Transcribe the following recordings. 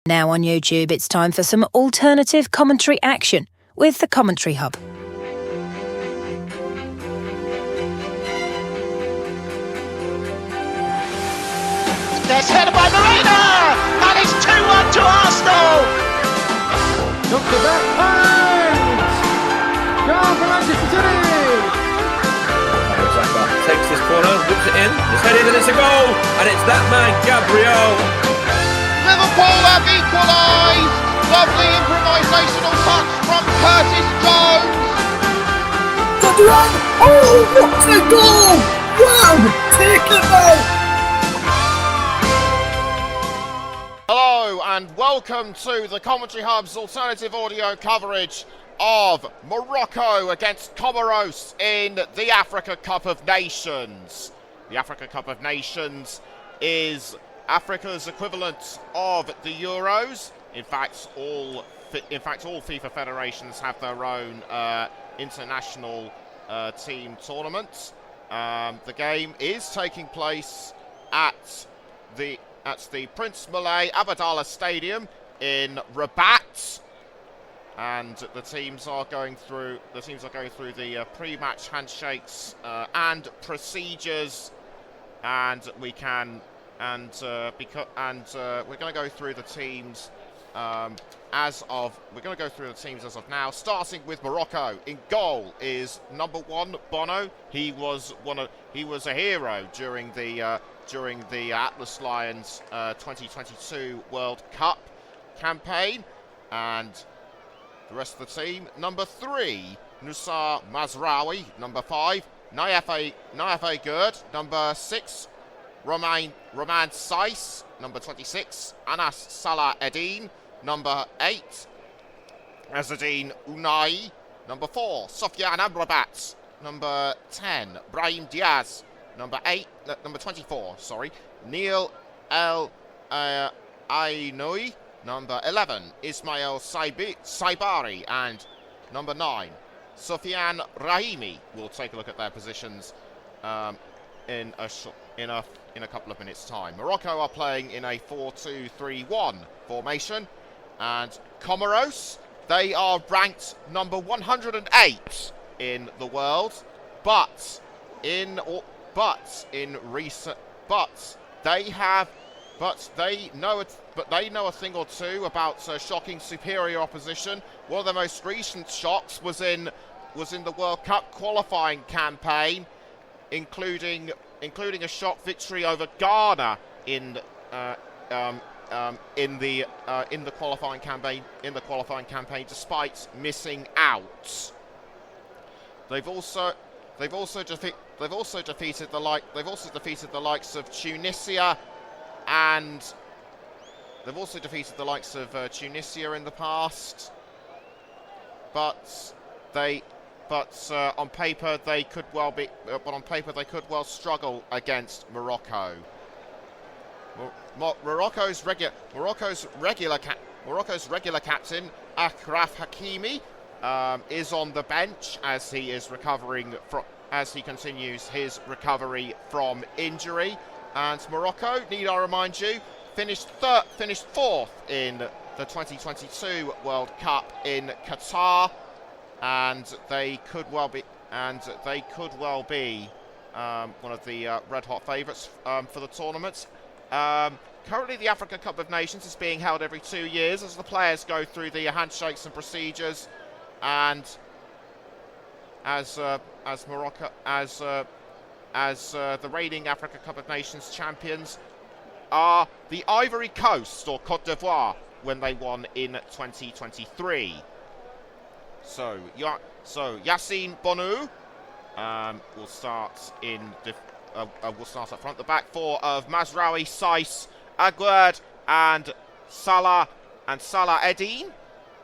Now on YouTube, it's time for some alternative commentary action with the Commentary Hub. There's headed by Marina, and it's 2-1 to Arsenal. Look at that point! Goal for Manchester City! Zaka takes this corner, whips it in, it's headed and it's a goal, and it's that man, Gabriel. Liverpool have equalised. Lovely improvisational touch from Curtis Jones. Oh, what a goal! Wow, take it out! Hello and welcome to the Commentary Hub's alternative audio coverage of Morocco against Comoros in the Africa Cup of Nations. The Africa Cup of Nations is Africa's equivalent of the Euros. In fact, all FIFA federations have their own international team tournaments. The game is taking place at the Prince Moulay Abdellah Stadium in Rabat, and the teams are going through the pre-match handshakes and procedures, and we're going to go through the teams as of now, starting with Morocco. In goal is number 1 Bono. He was a hero during the Atlas Lions 2022 World Cup campaign. And the rest of the team: number 3 Nusar Mazraoui, number 5 Nayafe Gerd, number 6 Romain Saiss, number 26 Anas Salah Eddin, number 8 Azzedine Unai, number 4 Sofiane Amrabat, number 10 Brahim Diaz, number 24, Neil El Ainoui, number 11 Ismail Saibari, and number 9 Sofiane Rahimi. We'll take a look at their positions in a couple of minutes' time. Morocco are playing in a 4-2-3-1 formation, and Comoros, they are ranked number 108 in the world, but they know a thing or two about shocking superior opposition. One of the most recent shocks was in the World Cup qualifying campaign, including a shock victory over Ghana in the qualifying campaign, despite missing out. They've also defeated the likes of Tunisia, and they've also defeated the likes of Tunisia in the past. But on paper they could well struggle against Morocco. Morocco's regular captain Achraf Hakimi is on the bench as he continues his recovery from injury. And Morocco, need I remind you, finished 4th in the 2022 World Cup in Qatar, and they could well be one of the red-hot favourites for the tournament. Currently, the Africa Cup of Nations is being held every 2 years as the players go through the handshakes and procedures, and as the reigning Africa Cup of Nations champions are the Ivory Coast, or Côte d'Ivoire, when they won in 2023. So Yassine Bounou will start up front. The back four of Mazraoui, Saiss, Aguerd, and Salah Eddin.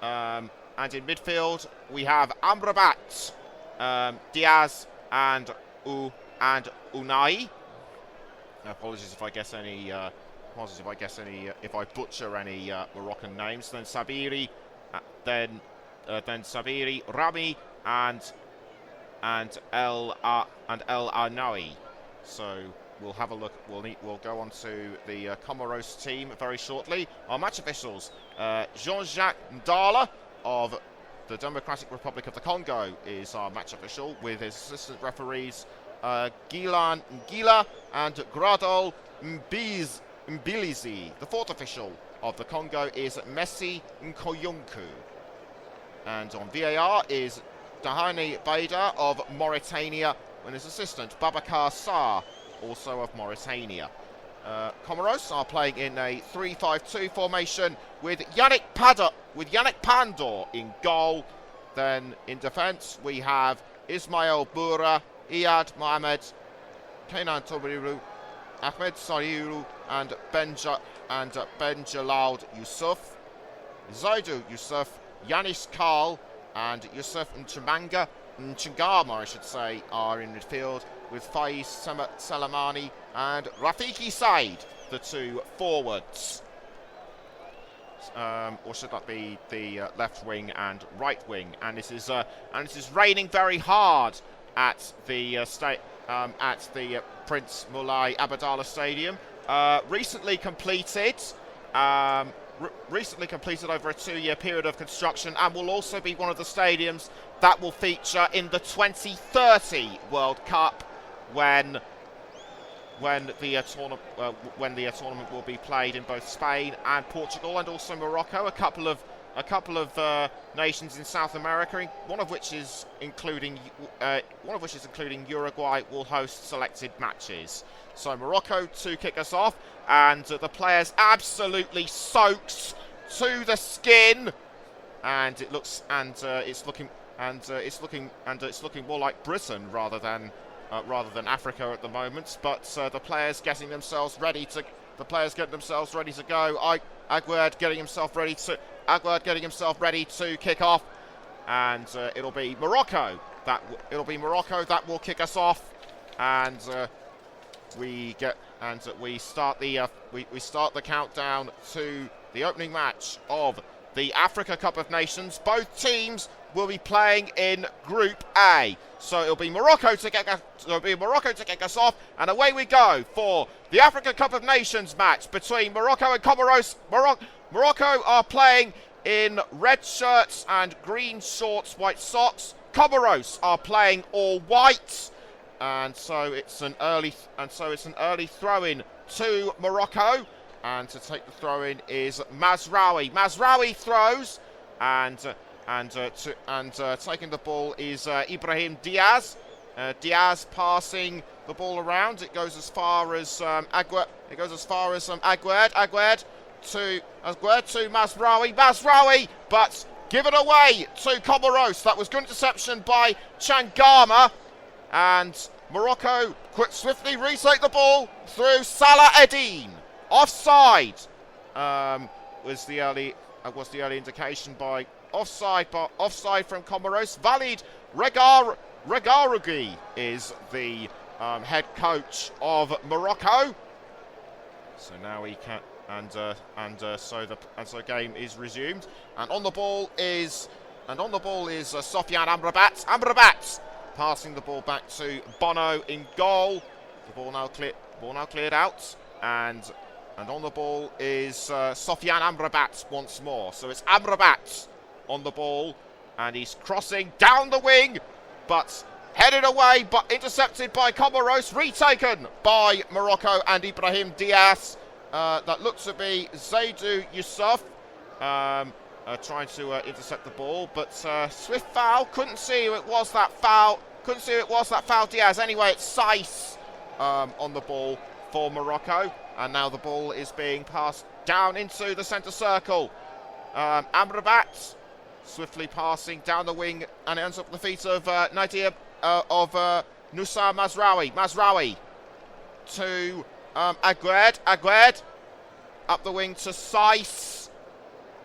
And in midfield we have Amrabat, Diaz, and Unai. Apologies if I butcher any Moroccan names. Then Sabiri, Rami, and El Arnaoui. So we'll have a look. We'll go on to the Comoros team very shortly. Our match officials: Jean-Jacques Ndala of the Democratic Republic of the Congo is our match official, with his assistant referees Gilan Ngila and Gradol Mbilizi. The fourth official of the Congo is Messi Nkoyunku. And on VAR is Dahani Baida of Mauritania, and his assistant Babacar Sarr, also of Mauritania. Comoros are playing in a 3-5-2 formation with Yannick Pandor in goal. Then in defence we have Ismail Boura, Iyad Mohamed, Kenan Tobiru, Ahmed Sariru, and Ben Jalal Yusuf, Zaidu Yusuf, Yanis Karl, and Yusuf Nchimanga, Nchingama, I should say, are in midfield, with Faiz Salamani and Rafiki Said, the two forwards. Or should that be the left wing and right wing? And this is raining very hard at the Prince Moulay Abdellah Stadium. Recently completed over a 2-year period of construction, and will also be one of the stadiums that will feature in the 2030 World Cup, when the tournament will be played in both Spain and Portugal, and also Morocco. A couple of nations in South America, one of which is including Uruguay, will host selected matches. So Morocco to kick us off, and the players absolutely soaked to the skin, and it's looking more like Britain rather than Africa at the moment. But the players getting themselves ready to go. Aguerd getting himself ready to kick off, and it'll be Morocco that will kick us off, and we start the countdown to the opening match of the Africa Cup of Nations. Both teams will be playing in Group A, so it'll be Morocco to kick us off, and away we go for the Africa Cup of Nations match between Morocco and Comoros. Morocco are playing in red shirts and green shorts, white socks. Comoros are playing all white, and so it's an early throw-in to Morocco, and to take the throw-in is Mazraoui. Mazraoui throws, and taking the ball is Ibrahim Diaz. Diaz passing the ball around. It goes as far as Aguerd. Aguerd to Mazraoui. Mazraoui, but given away to Comoros. That was good interception by Changama, and Morocco swiftly retake the ball through Salah Eddine. Offside was the early indication by offside from Comoros. Walid Regarugui is the head coach of Morocco. So now he can, so game is resumed, and on the ball is Sofiane Amrabat. Amrabat passing the ball back to Bono in goal. The ball now cleared out, and on the ball is Sofiane Amrabat once more. So it's Amrabat on the ball, and he's crossing down the wing, but headed away, but intercepted by Comoros, retaken by Morocco and Ibrahim Diaz. That looks to be Zaidou Yusuf trying to intercept the ball, but swift foul. Couldn't see who it was that foul. Diaz. Anyway, it's Saiss on the ball for Morocco, and now the ball is being passed down into the centre circle. Amrabat swiftly passing down the wing, and it ends up at the feet of Nadir Nusa Mazraoui. Mazraoui to Aguerd. Aguerd up the wing to Saiss,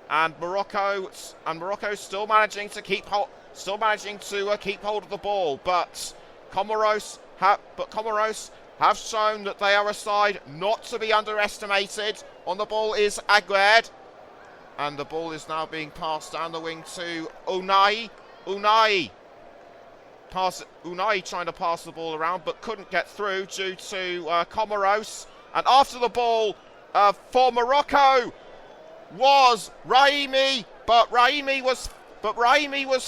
and Morocco still managing to keep hold of the ball, but Comoros have shown that they are a side not to be underestimated. On the ball is Aguerd, and the ball is now being passed down the wing to Unai. Unai Unai trying to pass the ball around, but couldn't get through due to Comoros. And after the ball for Morocco was Raimi, but Raimi was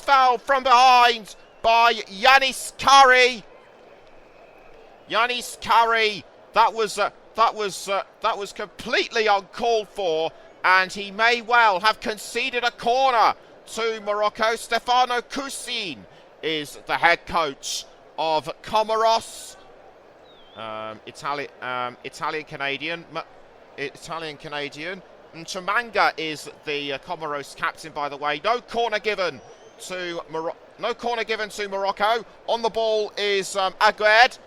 fouled from behind by Yanis Kari. Yanis Kari, that was completely uncalled for, and he may well have conceded a corner to Morocco. Stefano Cousin is the head coach of Comoros. Italian Canadian. Chimanga is the Comoros captain, by the way. No corner given to Morocco. On the ball is Aguerd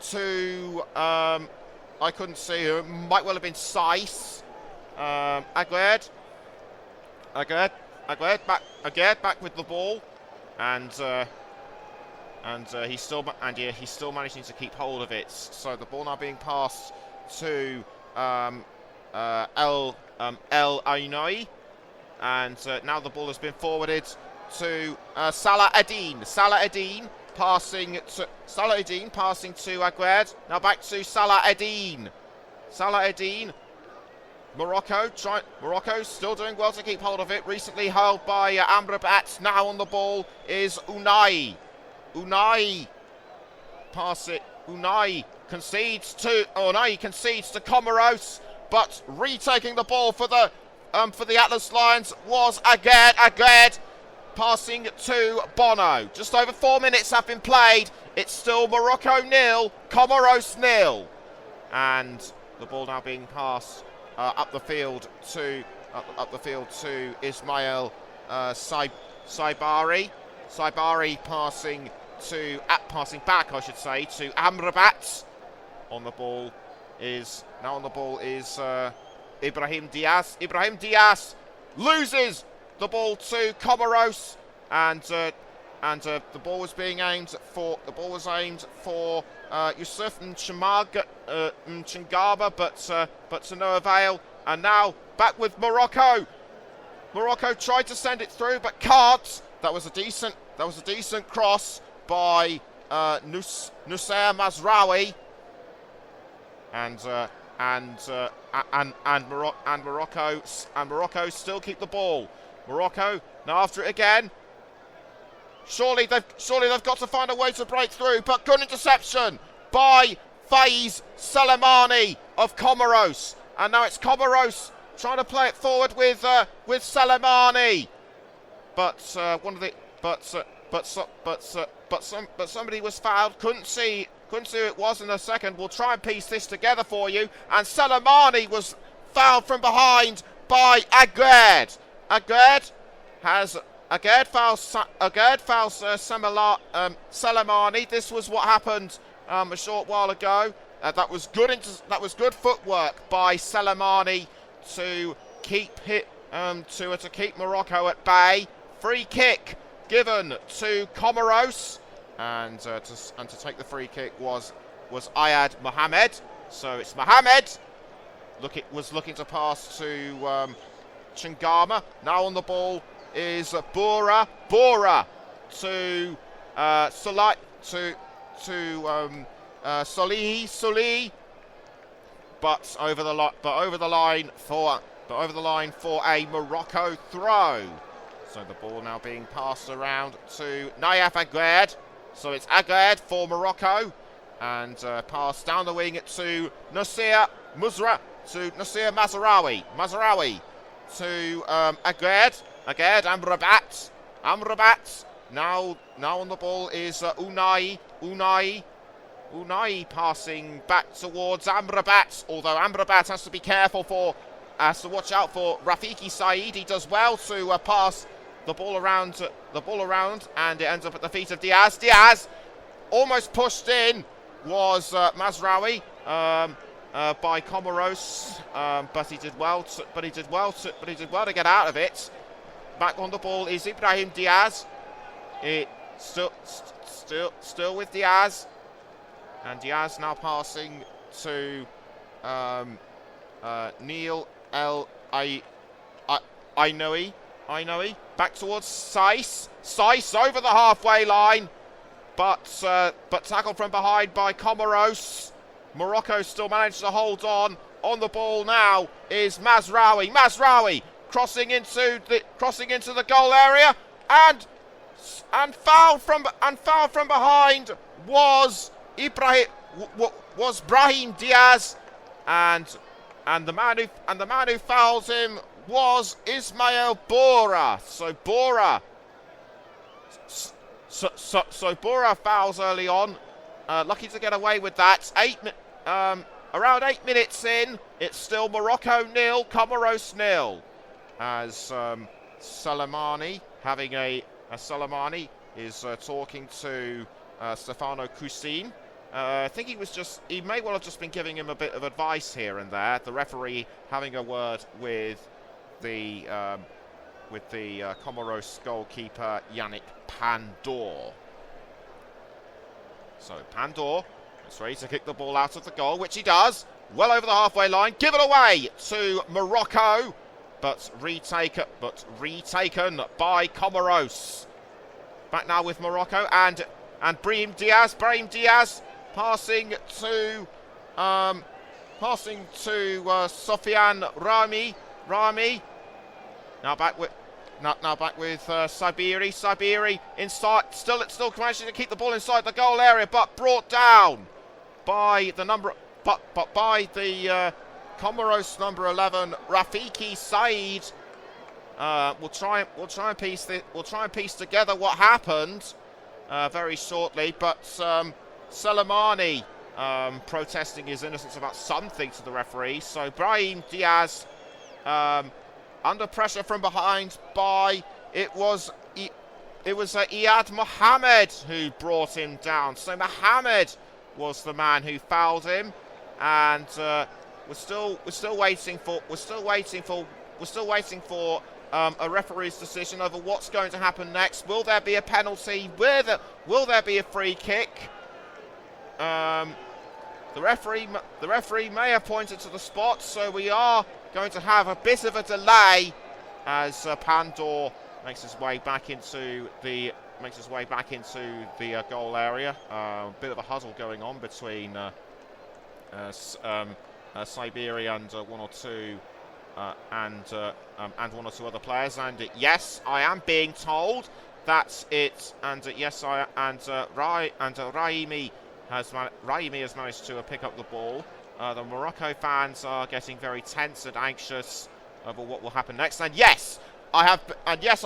to I couldn't see who. Might well have been Saiss. Aguerd back with the ball, and he's still managing to keep hold of it. So the ball now being passed to El Ainoui, and now the ball has been forwarded to Salah Eddine passing to Aguerd. Now back to Salah Eddine. Morocco still doing well to keep hold of it. Recently held by Amrabat. Now on the ball is Unai concedes to Comoros, but retaking the ball for the Atlas Lions was Aguerd passing to Bono. Just over 4 minutes have been played. It's still Morocco 0, Comoros 0, and the ball now being passed up the field to Ismail Saibari. Saibari passing back, I should say, to Amrabat. On the ball is Ibrahim Diaz. Ibrahim Diaz loses the ball to Comoros, and the ball was aimed for Yusuf Nchingaba, but to no avail. And now back with Morocco. Morocco tried to send it through, but can't. That was a decent cross by Nusayr Mazraoui, and Morocco still keep the ball. Morocco now after it again. Surely they've got to find a way to break through, but good interception by Faiz Salamani of Comoros, and now it's Comoros trying to play it forward with Salamani, but somebody was fouled. Couldn't see who it was in a second. We'll try and piece this together for you. And Salamani was fouled from behind by Aguerd. Aguerd fouls Salamani. This was what happened a short while ago. That was good footwork by Salamani to keep Morocco at bay. Free kick given to Comoros, and to take the free kick was Ayad Mohamed. So it's Mohamed was looking to pass to Chingama. Now on the ball is Bora to Solihi, but over the line for a Morocco throw. So the ball now being passed around to Nayef Aguerd. So it's Aguerd for Morocco, and passed down the wing to Nusayr Mazraoui to Aguerd. Amrabat. Now on the ball is Unai passing back towards Amrabat, although Amrabat has to watch out for Rafiki Said. He does well to pass the ball around, and it ends up at the feet of Diaz. Diaz almost pushed in was Mazraoui by Comoros, but he did well to get out of it. Back on the ball is Ibrahim Diaz. It still with Diaz, and Diaz now passing to Neil El Ainoui. Ainoui back towards Saiss. Saiss over the halfway line, but tackled from behind by Comoros. Morocco still managed to hold on. On the ball now is Mazraoui. Mazraoui crossing into the goal area, and fouled from behind was Brahim Diaz, and the man who fouled him was Ismail Bora. So Bora Bora fouls early on. Lucky to get away with that. Around 8 minutes in, it's still Morocco 0, Comoros 0. As Salamani is talking to Stefano Cousin. I think he may well have just been giving him a bit of advice here and there. The referee having a word with the Comoros goalkeeper Yannick Pandor. So Pandor is ready to kick the ball out of the goal, which he does. Well over the halfway line, given away to Morocco, but retaken by Comoros. Back now with Morocco and Brahim Diaz passing to Sofiane Rami. Now back with Sabiri. Sabiri inside, still managing to keep the ball inside the goal area, but brought down by the Comoros number 11, Rafiki Said. We'll try and piece together what happened very shortly, but Salamani protesting his innocence about something to the referee. So Brahim Diaz under pressure from behind by it was Iyad Mohamed who brought him down. So Mohamed was the man who fouled him, and we're still waiting for a referee's decision over what's going to happen next. Will there be a penalty? Will there be a free kick? The referee may have pointed to the spot, so we are going to have a bit of a delay as Pandor makes his way back into the goal area. A bit of a huddle going on between Siberia and one or two other players. And yes, I am being told that Raimi has managed to pick up the ball. The Morocco fans are getting very tense and anxious over what will happen next. And yes, I've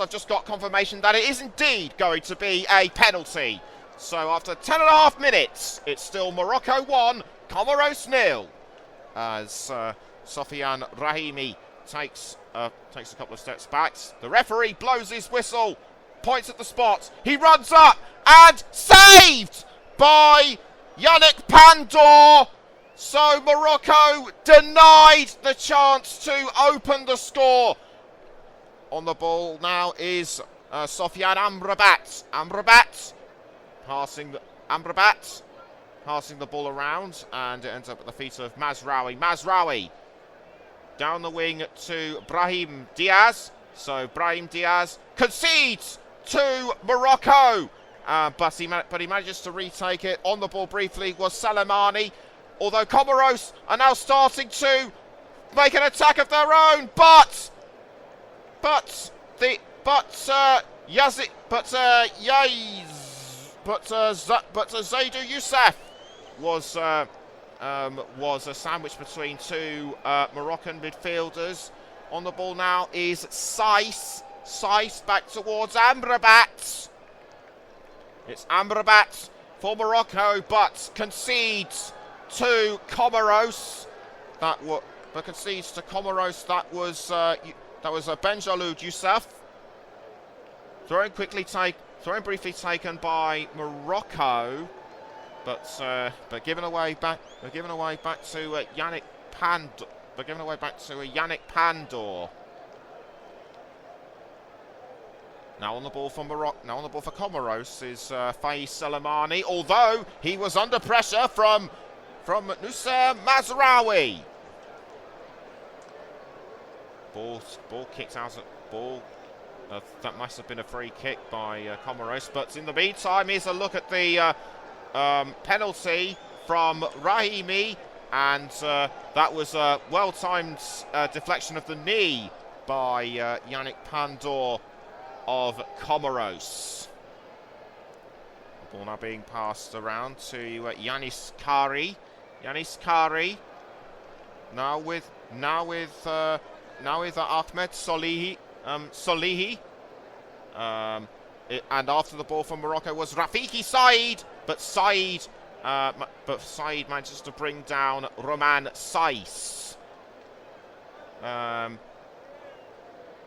just got confirmation that it is indeed going to be a penalty. So after 10.5 minutes, it's still Morocco 1, Comoros 0. As Sofiane Rahimi takes a couple of steps back. The referee blows his whistle, points at the spot. He runs up and saved by Yannick Pandor. So Morocco denied the chance to open the score. On the ball now is Sofiane Amrabat. Amrabat passing the ball around, and it ends up at the feet of Mazraoui. Mazraoui down the wing to Brahim Diaz. So Brahim Diaz concedes to Morocco, but he manages to retake it. On the ball briefly was Salamani, although Comoros are now starting to make an attack of their own, but Zaidou Youssef was a sandwich between two Moroccan midfielders. On the ball now is Saiss. Saiss back towards Amrabat. It's Amrabat for Morocco, but concedes to Comoros. That was Benjaloud Youssef. Throwing briefly taken by Morocco, but given away back to Yannick Pandor. Now on the ball for Comoros is Faiz Salamani, although he was under pressure from Noussair Mazraoui. Ball kicked out. Ball that must have been a free kick by Comoros. But in the meantime, here's a look at the penalty from Rahimi, and that was a well-timed deflection of the knee by Yannick Pandor of Comoros. The ball now being passed around to Yanis Kari. Yanis Kari now with Ahmed Solihi. And after the ball from Morocco was Rafiki Said, but Said manages to bring down Roman Saiss.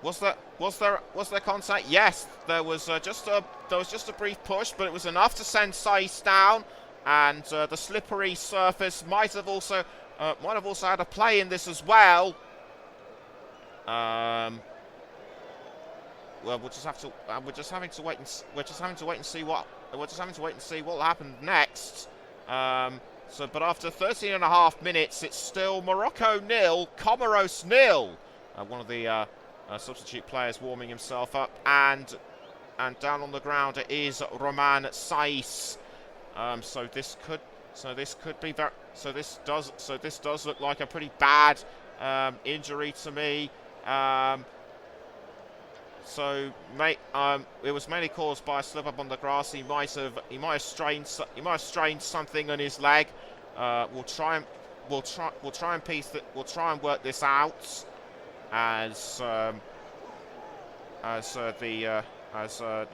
Was there contact? Yes, there was just a brief push, but it was enough to send Saiss down, and the slippery surface might have also had a play in this as well. Well, we're just having to wait and see what will happen next. But after 13 and a half minutes, it's still Morocco 0, Comoros 0. One of the substitute players warming himself up, and down on the ground it is Roman Saiss. So this does look like a pretty bad injury to me. It was mainly caused by a slip up on the grass. He might have strained something on his leg. We'll try and work this out as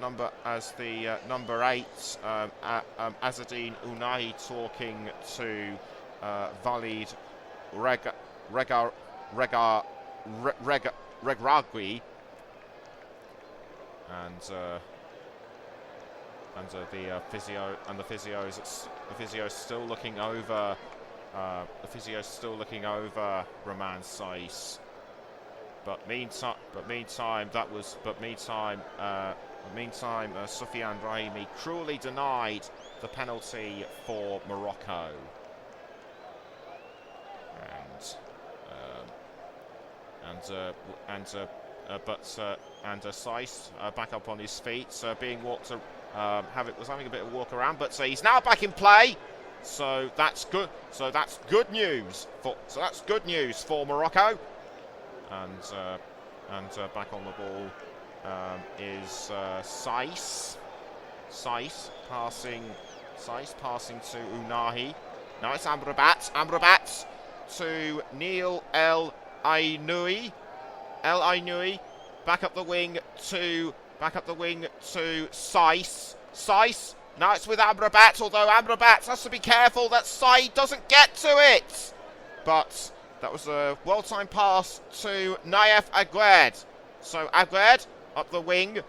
number 8 Azzedine Ounahi talking to Walid Regragui. And the physio's still looking over. The physio's still looking over Roman Saiss. But meantime, Soufiane Brahimi cruelly denied the penalty for Morocco. And Saiss back up on his feet, being walked. Was having a bit of a walk around, but he's now back in play. So that's good. So that's good news for Morocco. And back on the ball is Saiss. Saiss passing to Ounahi. Now it's Amrabat. Amrabat to Neil El Ainoui. El Ainoui back up the wing to Saiss. Saiss. Now it's with Amrabat, although Amrabat has to be careful that Said doesn't get to it. But that was a well-timed pass to Naif Aguerd. So Aguerd up the wing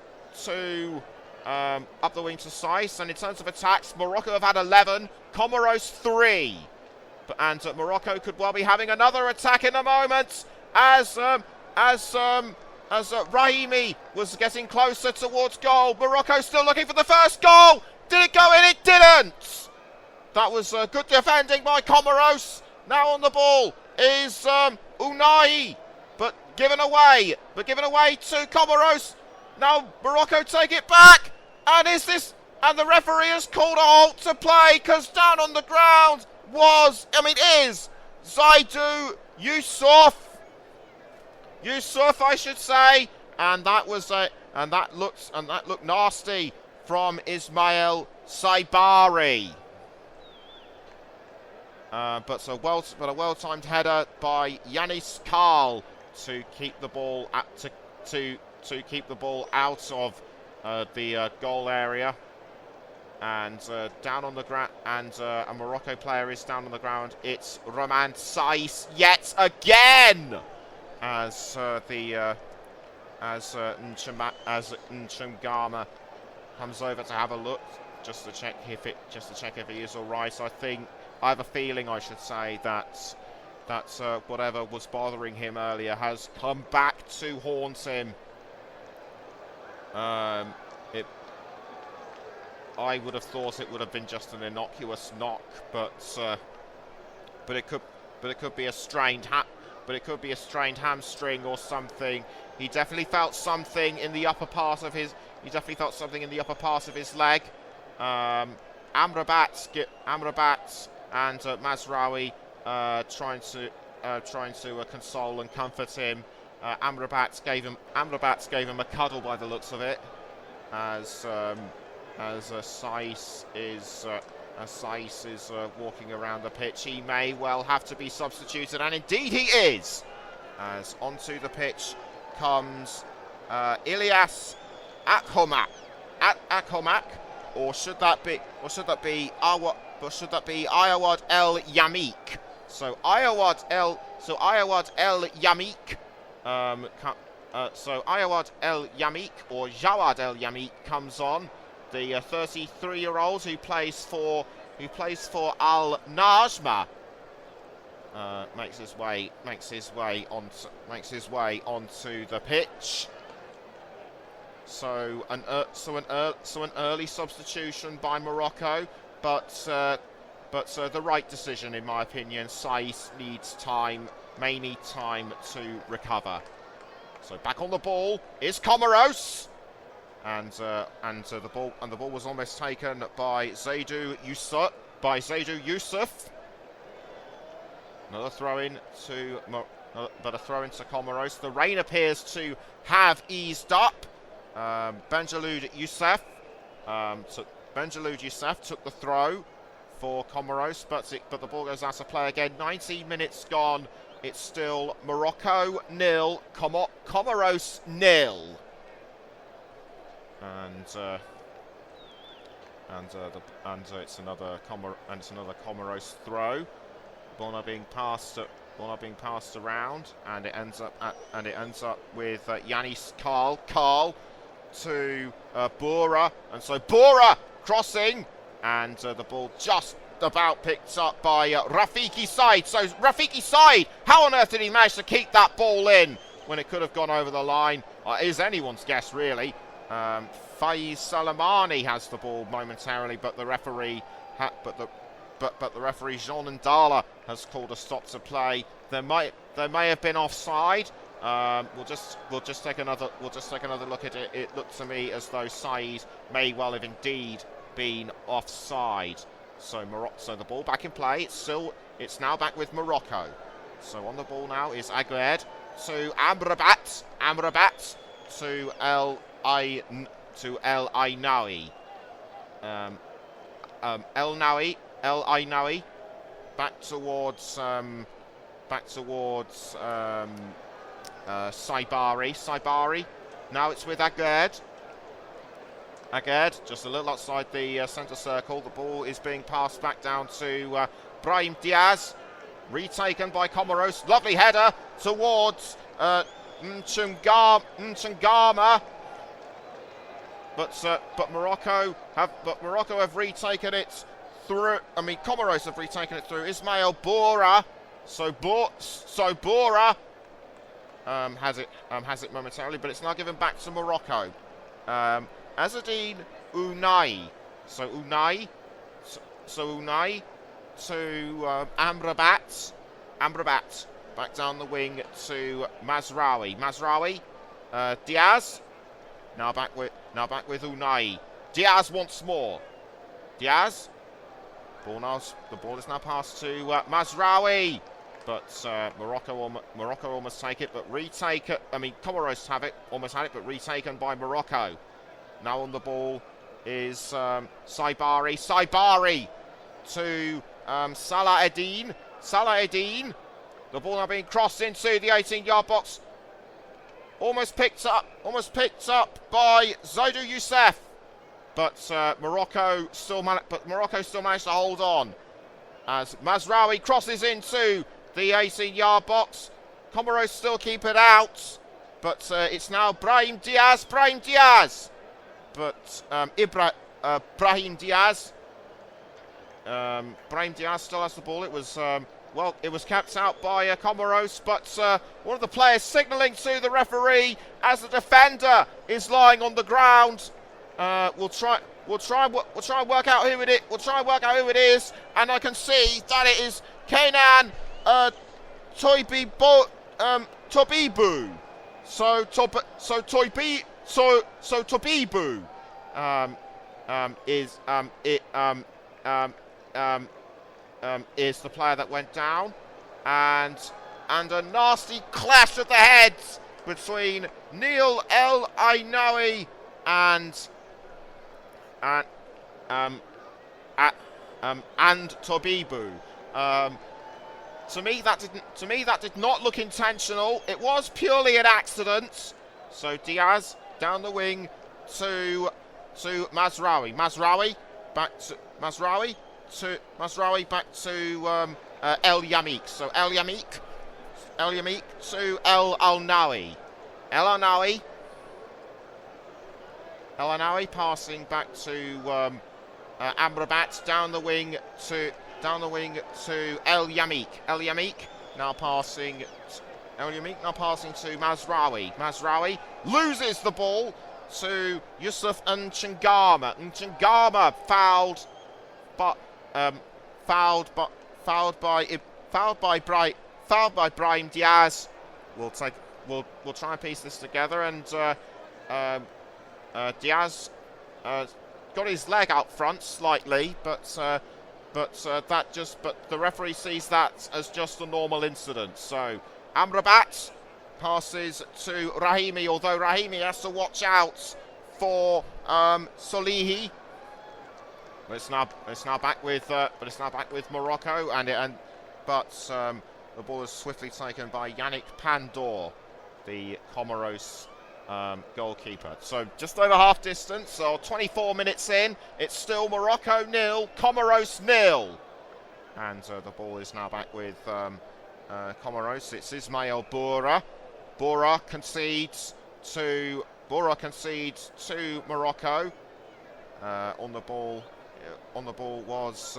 to Saiss. And in terms of attacks, Morocco have had 11, Comoros 3. And Morocco could well be having another attack in a moment as Rahimi was getting closer towards goal. Morocco still looking for the first goal. Did it go in? It didn't. That was good defending by Comoros. Now on the ball is Ounahi, but given away to Comoros. Now Morocco take it back, and the referee has called a halt to play because down on the ground is Zaidu Yusuf, I should say, and that looked nasty from Ismail Saibari. But a well-timed header by Yanis Karl to keep the ball out of the goal area, and down on the ground, and a Morocco player is down on the ground. It's Roman Saiss yet again, as Nchungama comes over to have a look, just to check if he is all right. I have a feeling, I should say, that whatever was bothering him earlier has come back to haunt him. I would have thought it would have been just an innocuous knock, but it could be a strained but it could be a strained hamstring or something. He definitely felt something in the upper part of his. He definitely felt something in the upper part of his leg. Amrabat and Mazraoui trying to console and comfort him. Amrabat gave him a cuddle by the looks of it, as Saiss is walking around the pitch. He may well have to be substituted, and indeed he is. As onto the pitch comes Ilyas Akhomak, or should that be Ayawad El Yamik? So Ayawad El Yamik. So Ayawad El Yamik, or Jawad El Yamik, comes on. The 33-year-old who plays for Al Najma makes his way onto the pitch. So an early substitution by Morocco, but the right decision in my opinion. Saiss may need time to recover. So back on the ball is Comoros, and the ball was almost taken by Zaidou Youssouf. Another throw in to Comoros. The rain appears to have eased up. Benjaloud Youssef took the throw for Comoros, but the ball goes out of play again. 19 minutes gone. It's still Morocco 0, Comoros 0. And it's another Comoros throw. Ball now being passed around, and it ends up with Yanis Karl to Bora, and so Bora crossing, and the ball just about picked up by Rafiki Said. So Rafiki Said, how on earth did he manage to keep that ball in when it could have gone over the line? Is anyone's guess really. Faiz Salamani has the ball momentarily, but the referee Jean Ndala has called a stop to play. There may have been offside. We'll just take another look at it. It looked to me as though Said may well have indeed been offside. So the ball back in play. It's now back with Morocco. So on the ball now is Aguerd to Amrabat to El Ainaoui. El Ainaoui back towards Saibari. Now it's with Aguerd, just a little outside the centre circle. The ball is being passed back down to Brahim Diaz, retaken by Comoros. Lovely header towards Nchangama. But Morocco have retaken it through. Comoros have retaken it through Ismail Bora. So Bora has it momentarily, but it's now given back to Morocco. Azzedine Ounahi. So Ounahi to Amrabat. Back down the wing to Mazraoui. Diaz. Now back with Ounahi. Diaz once more. Diaz. The ball is now passed to Mazraoui, but Morocco almost take it, but retake it. Comoros almost had it, but retaken by Morocco. Now on the ball is Saibari to Salah Eddine. The ball now being crossed into the 18-yard box. Almost picked up by Zaidou Youssouf. But Morocco still managed to hold on as Mazraoui crosses into the 18-yard box. Comoros still keep it out, but it's now Brahim Diaz. But Brahim Diaz still has the ball. It was it was kept out by Comoros, but one of the players signalling to the referee as the defender is lying on the ground. We'll try and work out who it is. And I can see that it is Kenan Tobibu. So Tobibu is the player that went down, and a nasty clash of the heads between Neil El Ainawi and Tobibu. To me, that did not look intentional. It was purely an accident. So Diaz down the wing to Mazraoui. Mazraoui back to El Yamik. So El Yamik to El Ainawi. El Ainawi passing back to Amrabat down the wing to El Yamik. El Yamik now passing to Mazraoui. Mazraoui loses the ball to Yusuf Nchangama. Nchangama fouled by Brahim Diaz. We'll try and piece this together, and Diaz got his leg out front slightly, but the referee sees that as just a normal incident. So Amrabat passes to Rahimi, although Rahimi has to watch out for Solihi. But it's now back with Morocco, but the ball is swiftly taken by Yannick Pandor, the Comoros goalkeeper. So just over half distance, so 24 minutes in, it's still Morocco 0, Comoros 0. And the ball is now back with Comoros. It's Ismail Boura. Boura concedes to Morocco. On the ball was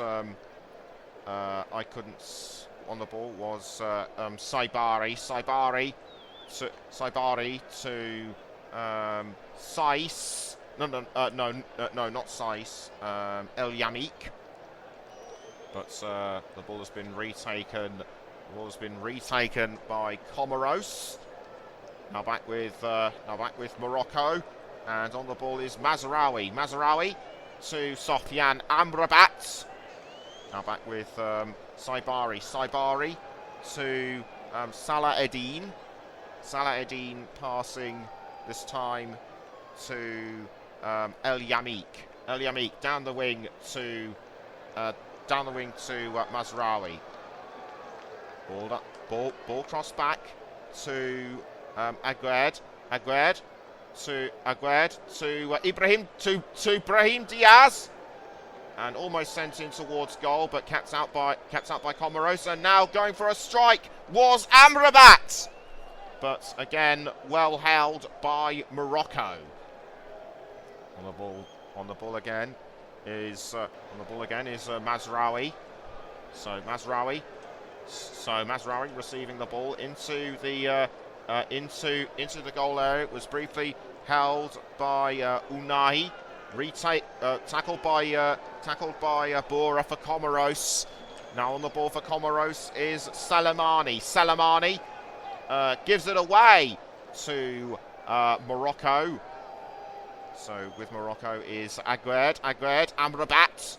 Saibari to Saiss. No, not Saiss. El Yamik. But the ball has been retaken. The ball has been retaken by Comoros. Now back with Morocco, and on the ball is Mazraoui. Mazraoui to Sofiane Amrabat. Now back with Saibari. Saibari to Salah Eddine. Salah Eddine passing this time to El Yamik. El Yamik down the wing to Mazraoui. Ball cross back to Aguerd. Aguerd to Ibrahim to Brahim Diaz, and almost sent in towards goal, but kept out by Comoros. And now going for a strike was Amrabat, but again well held by Morocco. On the ball again is Mazraoui. So Mazraoui receiving the ball into the goal area. It was briefly held by Unai. Tackled by Boura for Comoros. Now on the ball for Comoros is Salamani. Salamani gives it away to Morocco. So with Morocco is Aguerd. Amrabat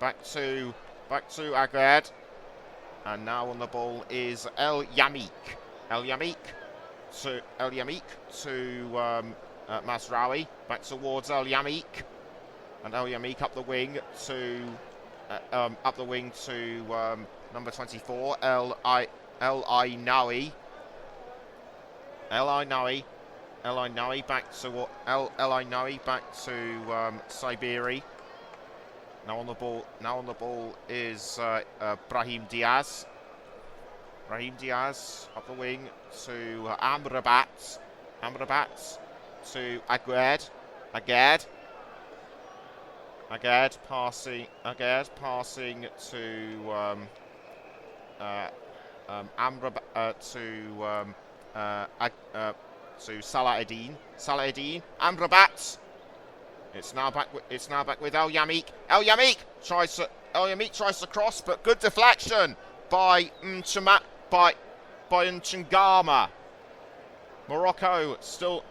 back to Aguerd, and now on the ball is El Yamik. El Yamik to Mazraoui, back towards El Yamik, and El Yamik up the wing to number 24 El Ainawi. El Ainawi back to Saibiri. Now on the ball is Brahim Diaz. Brahim Diaz up the wing to Amrabat. Amrabat to Aguerd. Aguerd passing to Amrabat to Salah Eddine. Salah Eddine. Amrabat. It's now back with El Yamik. El Yamik tries to cross, but good deflection by by Nchingama. Morocco still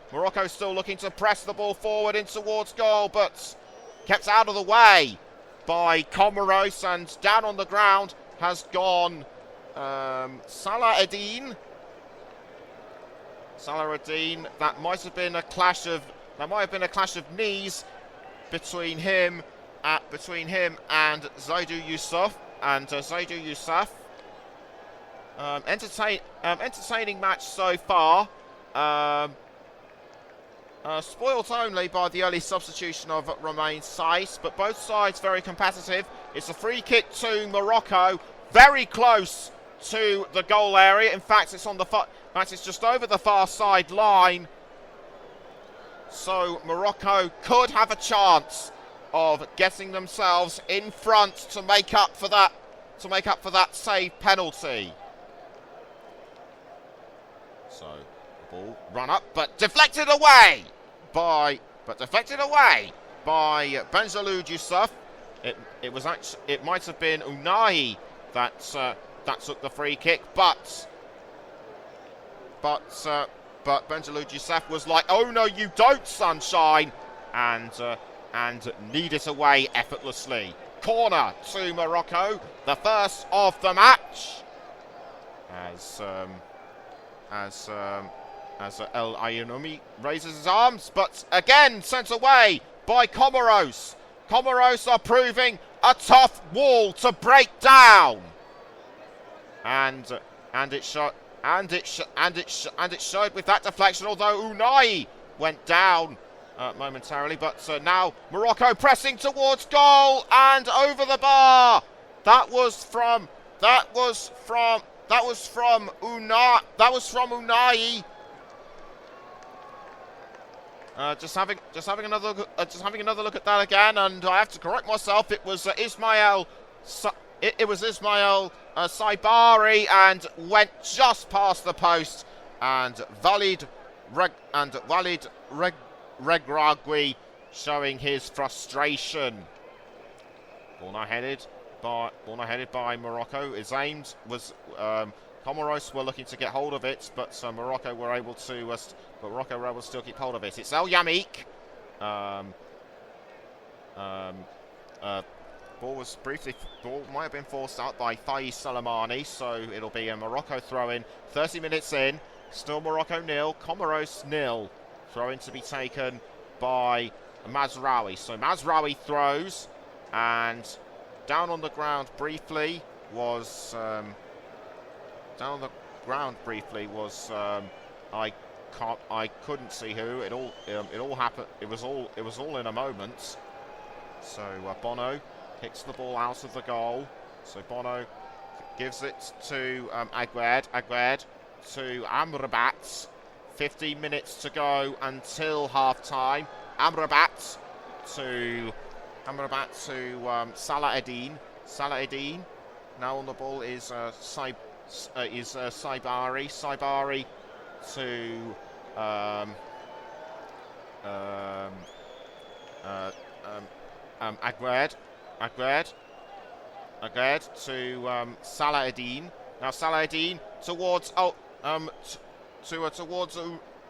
looking to press the ball forward in towards goal, but kept out of the way by Comoros, and down on the ground has gone Salah Eddin. That might have been a clash of knees between him and Zaidou Youssouf. Entertaining match so far. Spoilt only by the early substitution of Romain Saiss, but both sides very competitive. It's a free kick to Morocco, very close to the goal area. In fact, it's just over the far side line. So Morocco could have a chance of getting themselves in front to make up for that saved penalty. So the ball run up, but deflected away by Benjalou Youssouf. It might have been Unai that took the free kick, but Benjalou Youssouf was like, "Oh no, you don't, sunshine," and kneed it away effortlessly. Corner to Morocco, the first of the match, as El Ayoumi raises his arms, but again sent away by Comoros. Comoros are proving a tough wall to break down, and it showed with that deflection. Although Unai went down momentarily, but now Morocco pressing towards goal and over the bar. That was from Unai. Just having another look at that again, and I have to correct myself. It was Ismail Saibari, and went just past the post, and Walid Regragui showing his frustration. Ball now headed by Morocco. Comoros were looking to get hold of it, but Morocco were able to still keep hold of it. It's El Yamik. Ball might have been forced out by Faiz Salamani, so it'll be a Morocco throw-in. 30 minutes in, still Morocco 0, Comoros 0. Throw-in to be taken by Mazraoui. So Mazraoui throws, and down on the ground briefly was I couldn't see who. It all happened. It was all in a moment. So Bono kicks the ball out of the goal. So Bono gives it to Aguerd to Amrabat. 15 minutes to go until half time. Amrabat to Salah Eddin. Now on the ball is Saibari. Saibari to Aguerd to Salah Eddin. Now Salah Eddin towards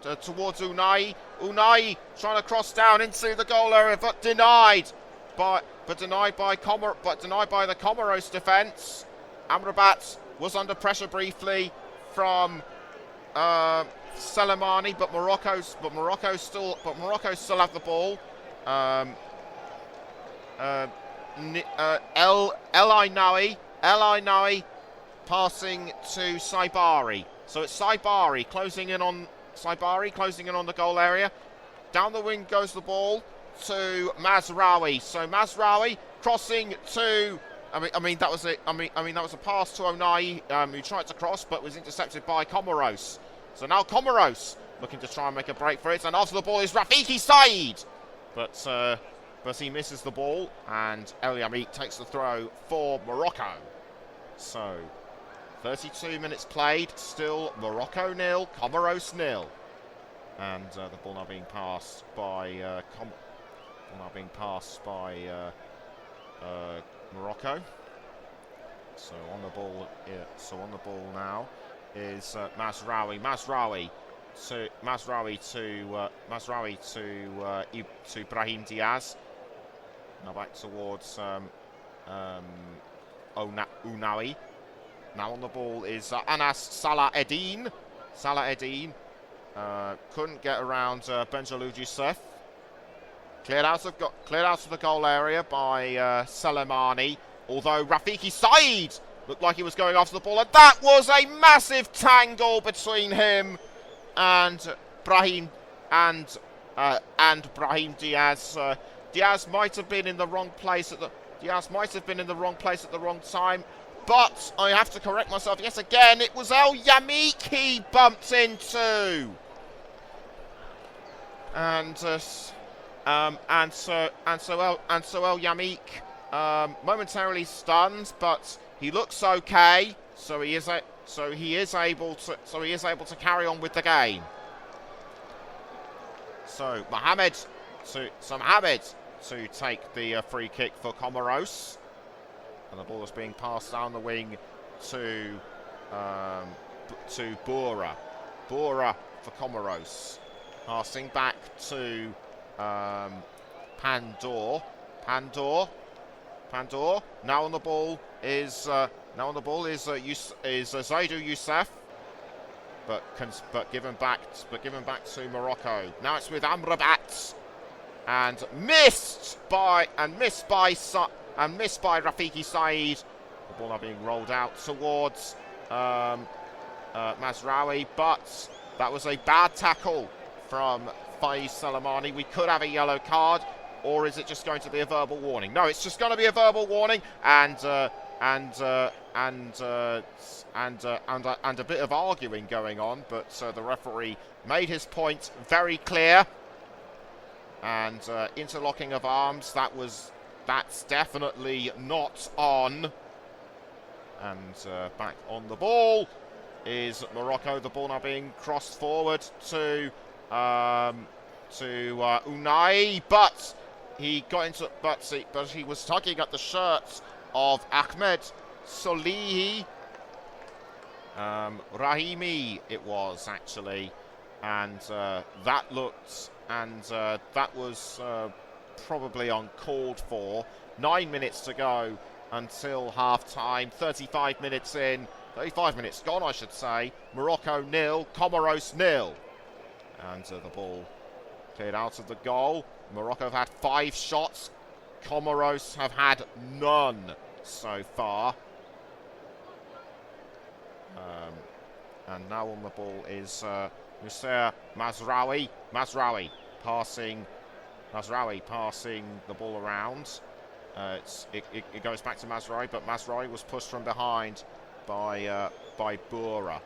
Unai. Unai trying to cross down into the goal area, but denied by the Comoros defence. Amrabat was under pressure briefly from Salamani, but Morocco still have the ball. El Ainaoui passing to Saibari. So it's Saibari closing in on the goal area. Down the wing goes the ball to Mazraoui. So Mazraoui crossing to. That was a pass to Unai, who tried to cross but was intercepted by Comoros. So now Comoros looking to try and make a break for it, and after the ball is Rafiki Said, but he misses the ball, and El Yamik takes the throw for Morocco. So 32 minutes played, still Morocco 0, Comoros 0, and the ball now being passed by Morocco. So on the ball now is Mazraoui. Mazraoui to Brahim Diaz. Now back towards Ounahi. Now on the ball is Anas Salah Eddin. Couldn't get around Benjalud Youssef. Cleared out of the goal area by Soleimani. Although Rafiki Said looked like he was going after the ball, and that was a massive tangle between him and Brahim Diaz. Diaz might have been in the wrong place at the wrong time, but I have to correct myself yet again. It was El Yamik he bumped into, and El Yamik momentarily stunned, but he looks okay. So he is able to carry on with the game. So Mohamed to take the free kick for Comoros, and the ball is being passed down the wing to Boura for Comoros, passing back to Pandor. Now on the ball is Zaidou Youssef, but given back to Morocco. Now it's with Amrabat, and missed by Rafiki Said. The ball now being rolled out towards Mazraoui, but that was a bad tackle from Faiz Soleimani. We could have a yellow card, or is it just going to be a verbal warning? No, it's just going to be a verbal warning, and a bit of arguing going on, but the referee made his point very clear. And interlocking of arms, that's definitely not on. And back on the ball is Morocco. The ball now being crossed forward to Ounahi, but he got into but he was tugging at the shirt of Ahmed Solihi. Rahimi it was actually, and that was probably uncalled for. 9 minutes to go until half-time. 35 minutes gone, I should say. Morocco 0, Comoros 0. And the ball cleared out of the goal. Morocco have had 5 shots. Comoros have had none so far. And now on the ball is Mousser Mazraoui. Mazraoui passing the ball around. It goes back to Mazraoui, but Mazraoui was pushed from behind by Boura.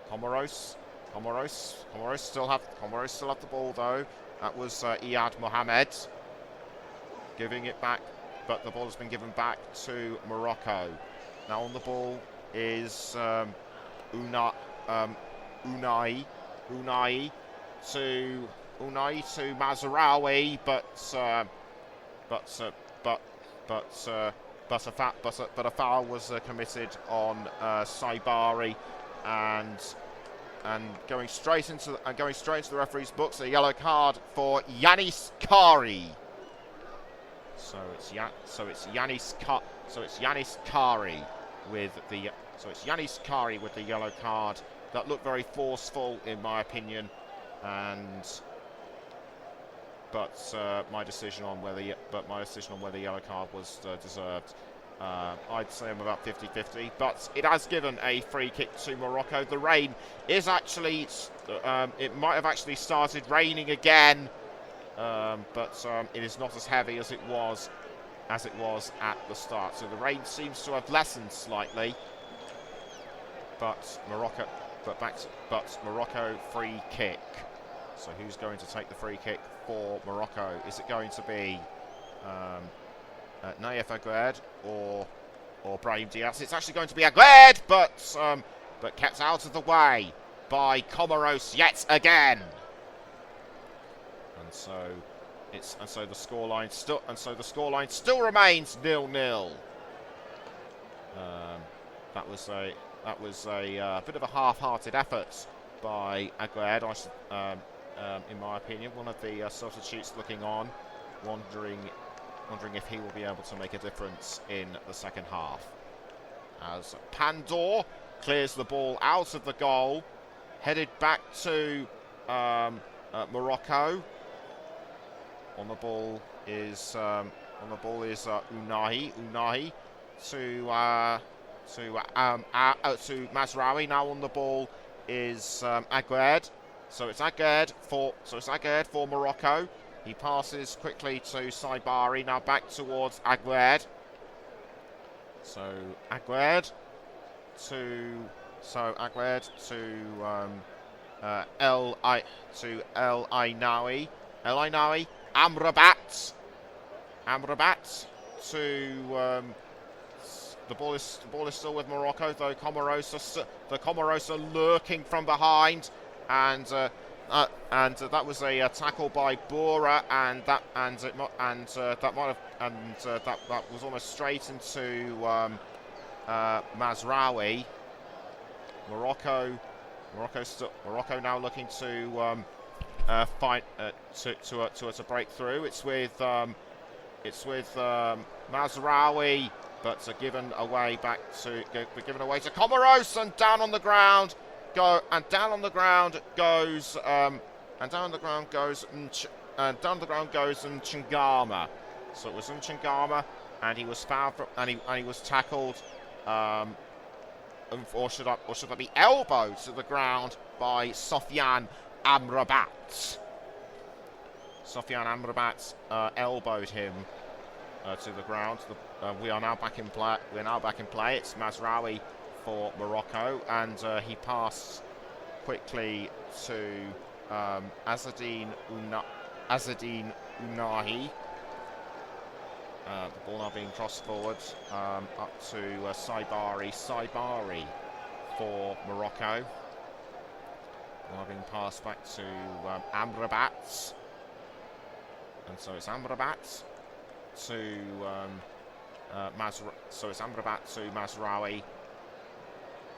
Comoros still have the ball though. That was Iyad Mohamed giving it back, but the ball has been given back to Morocco. Now on the ball is Ounahi to Mazraoui, but a foul was committed on Saibari, and going straight into the referee's books, a yellow card for Yanis Kari. So it's Yanis Kari with the yellow card. That looked very forceful in my opinion, but my decision on whether the yellow card was deserved. I'd say I'm about 50-50, but it has given a free kick to Morocco. The rain is actually, it might have actually started raining again, but it is not as heavy as it was at the start. So the rain seems to have lessened slightly, but Morocco free kick. So who's going to take the free kick for Morocco? Is it going to be Naif Aguerd or Brahim Diaz? It's actually going to be Aguerd, but kept out of the way by Comoros yet again. And so the scoreline still remains 0-0. That was that was a bit of a half-hearted effort by Aguerd, in my opinion. One of the substitutes looking on, wondering if he will be able to make a difference in the second half. As Pandor clears the ball out of the goal, headed back to Morocco. On the ball is Unahi. Unahi to Mazraoui. Now on the ball is Aguerd. So it's Aguerd for Morocco. He passes quickly to Saibari. Now back towards Aguerd. So Aguerd to El Ainaoui. El Ainaoui. Amrabat to the ball is still with Morocco, though the Comoros are lurking from behind, and that was a tackle by Bora, and that was almost straight into Mazraoui. Morocco now looking to fight to break through. It's with Mazraoui, but given away to Comoros, and down on the ground goes Nchangama. So it was Nchangama, and he was fouled and he was tackled, or should I be elbowed to the ground by Sofiane Amrabat. Sofiane Amrabat elbowed him to the ground. We are now back in play. It's Mazraoui for Morocco, and he passed quickly to Azzedine Unahi. The ball now being crossed forward up to Saibari. Saibari for Morocco. Now being passed back to Amrabat. And so it's Amrabat to Mazraoui,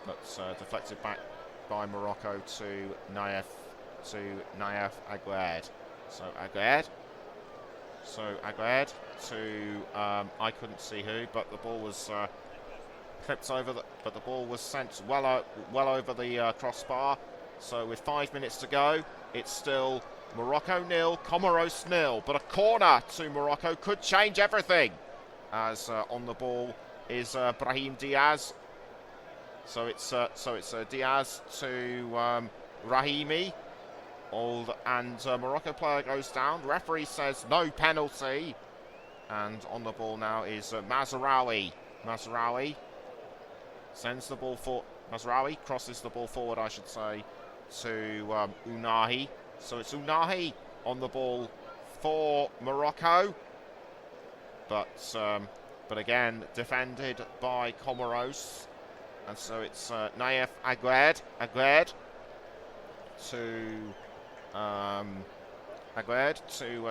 but deflected back by Morocco to Naif Aguerd. So Aguerd to I couldn't see who, but the ball was clipped over. But the ball was sent well over the crossbar. So with 5 minutes to go, it's still Morocco 0, Comoros 0. But a corner to Morocco could change everything. As on the ball is Brahim Diaz. So it's Diaz to Rahimi. And Morocco player goes down. Referee says no penalty. And on the ball now is Mazraoui. Mazraoui sends the ball for Mazraoui, crosses the ball forward, I should say, to Unahi. So it's Unahi on the ball for Morocco, but again defended by Comoros, and so it's Naif Aguerd to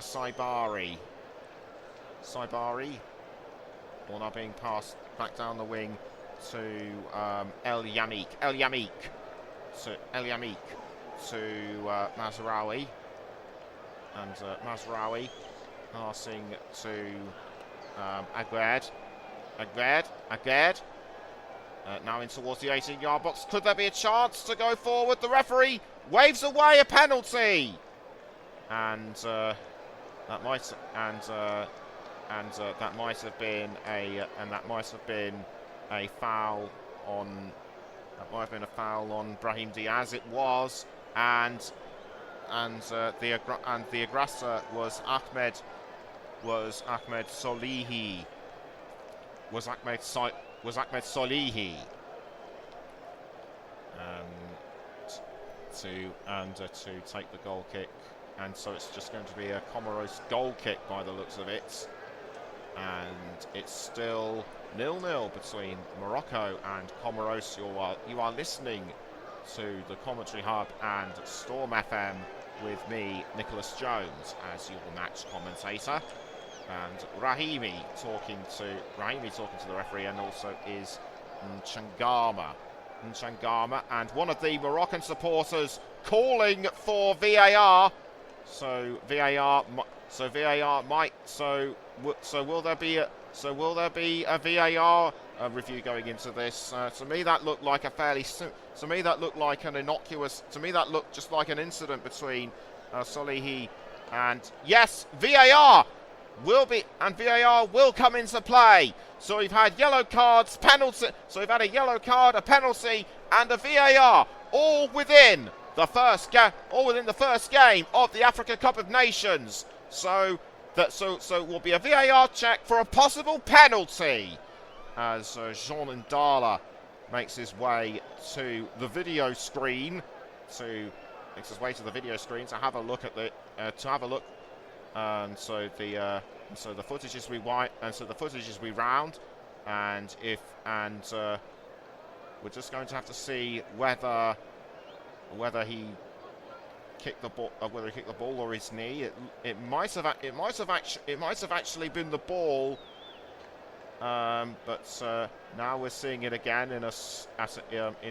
Saibari. Ball now being passed back down the wing to El Yamik to Mazraoui, and Mazraoui passing to Aguerd. Now in towards the 18-yard box. Could there be a chance to go forward? The referee waves away a penalty, and that might have been a foul on. That might have been a foul on Brahim Diaz. It was, and the aggressor was Ahmed Solihi. To take the goal kick, and so it's just going to be a Comoros goal kick by the looks of it, and it's still 0-0 between Morocco and Comoros. You are listening to the Commentary Hub and Storm FM with me, Nicholas Jones, as your match commentator, and Rahimi talking to the referee, and also is Nchangama N'Changama, and one of the Moroccan supporters calling for VAR. So VAR might. So will there be a VAR review going into this? To me, that looked like a fairly. To me, that looked like an innocuous. To me, that looked just like an incident between Salihi and yes, VAR will come into play. So we've had yellow cards, penalty. So we've had a yellow card, a penalty, and a VAR, all within the first game of the Africa Cup of Nations. So will be a VAR check for a possible penalty as Jean Ndala makes his way to the video screen to have a look at and so the footage is rewind, and so the footage is rewound, and we're just going to have to see whether he kicked the ball or his knee. It might have actually been the ball, but now we're seeing it again in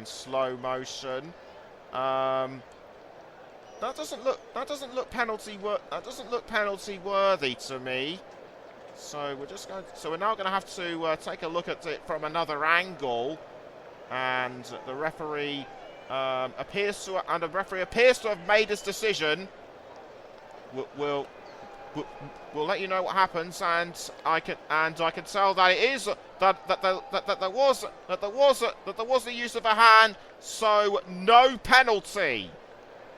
slow motion. That doesn't look penalty worthy to me. So we're now going to have to take a look at it from another angle, and the referee appears to have made his decision. We'll let you know what happens, and I can tell that it is that there was the use of a hand. So no penalty.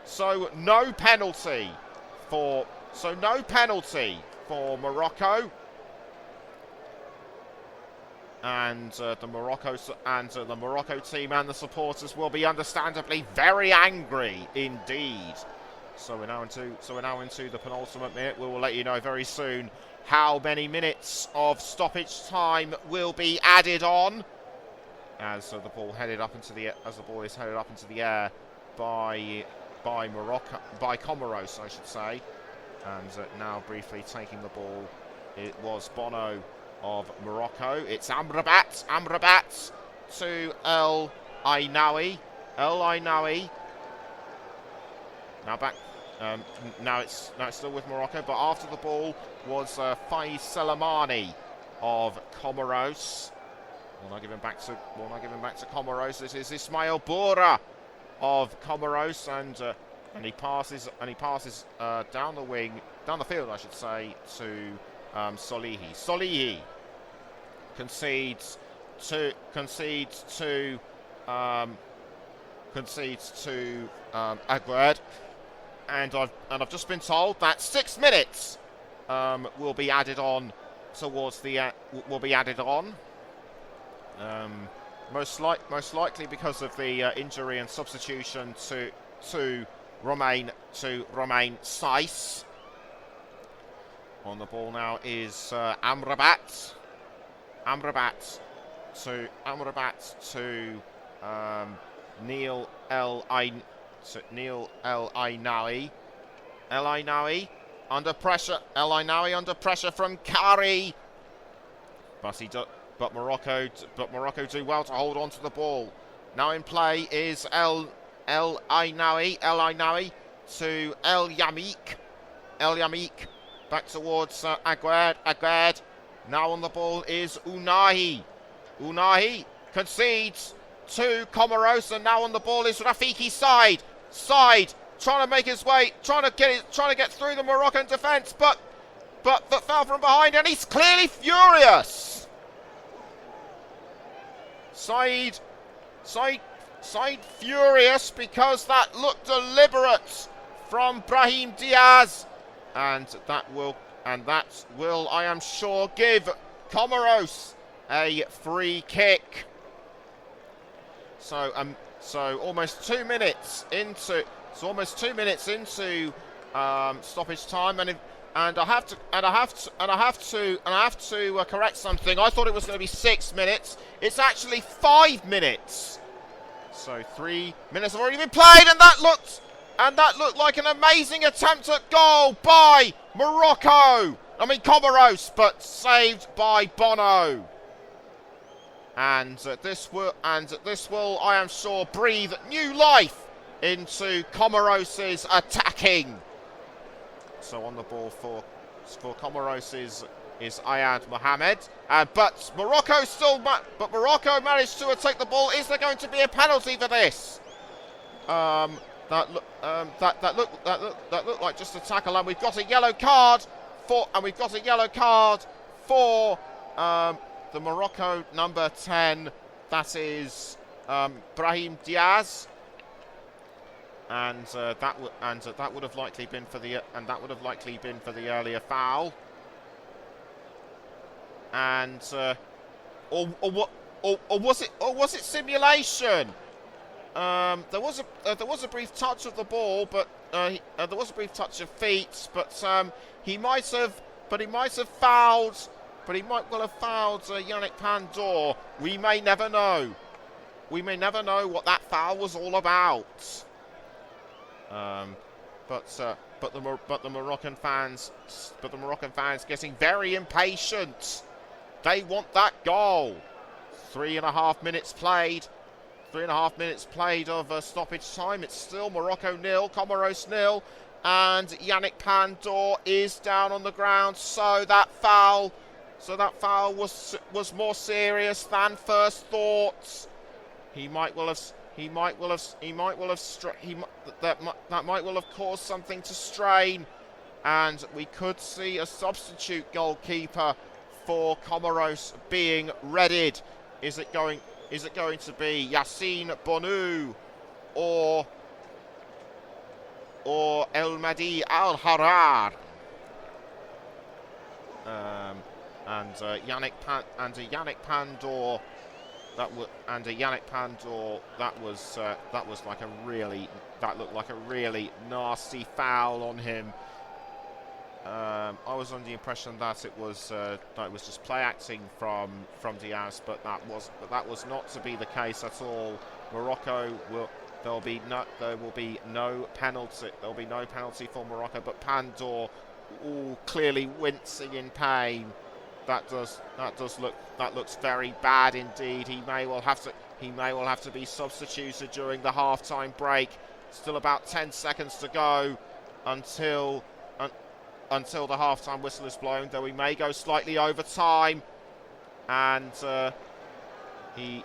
So no penalty for Morocco, and the Morocco team and the supporters will be understandably very angry indeed. So we're now into the penultimate minute. We will let you know very soon how many minutes of stoppage time will be added on as the ball is headed up into the air by Morocco, by Comoros, I should say. And now briefly taking the ball, it was Bono of Morocco. It's Amrabat to El Ainaoui. Now back. Now it's still with Morocco, but after the ball was Faiz Selemani of Comoros. We'll not give him back to Comoros. This is Ismail Boura of Comoros, and he passes down the field, I should say, to Salihi. Salihi concedes to Aguerd, and I've just been told that 6 minutes will be added on most likely because of the injury and substitution to Romain Saiss. On the ball now is Amrabat to Neil El Ainaoui. El Ainaoui under pressure from Kari, but Morocco do well to hold on to the ball. Now in play is El Ainaoui to El Yamik back towards Aguerd. Now on the ball is Unahi concedes to Comoros, and now on the ball is Rafiki side trying to make his way, trying to get through the Moroccan defence, but that fell from behind, and he's clearly furious. Side furious because that looked deliberate from Brahim Diaz, and that will I am sure give Comoros a free kick. So almost 2 minutes into stoppage time, and I have to correct something. I thought it was going to be 6 minutes. It's actually 5 minutes. So 3 minutes have already been played, and that looked like an amazing attempt at goal by Comoros, but saved by Bono. And this will, I am sure, breathe new life into Comoros' attacking. So on the ball for Comoros is Ayad Mohamed, but Morocco managed to take the ball. Is there going to be a penalty for this? That looked like just a tackle, and we've got a yellow card for the Morocco number 10. That is Brahim Diaz, and that would have likely been for the earlier foul. And or was it simulation? There was a brief touch of the ball, but there was a brief touch of feet. But he might have fouled. But he might well have fouled Yannick Pandor. We may never know. We may never know what that foul was all about. But the Moroccan fans getting very impatient. They want that goal. 3.5 minutes played. 3.5 minutes played of stoppage time. It's still Morocco 0, Comoros 0, and Yannick Pandor is down on the ground. So that foul was more serious than first thoughts. That might well have caused something to strain, and we could see a substitute goalkeeper for Comoros being readied. Is it going to be Yassine Bonou or El Madi Al Harar? And Yannick Pandor. That looked like a really nasty foul on him. I was under the impression that it was just play acting from Diaz, but that was not to be the case at all. There will be no penalty. There will be no penalty for Morocco, but Pandor, clearly wincing in pain. That looks very bad indeed. He may well have to be substituted during the half-time break. Still about 10 seconds to go until the half-time whistle is blown, though we may go slightly over time. And he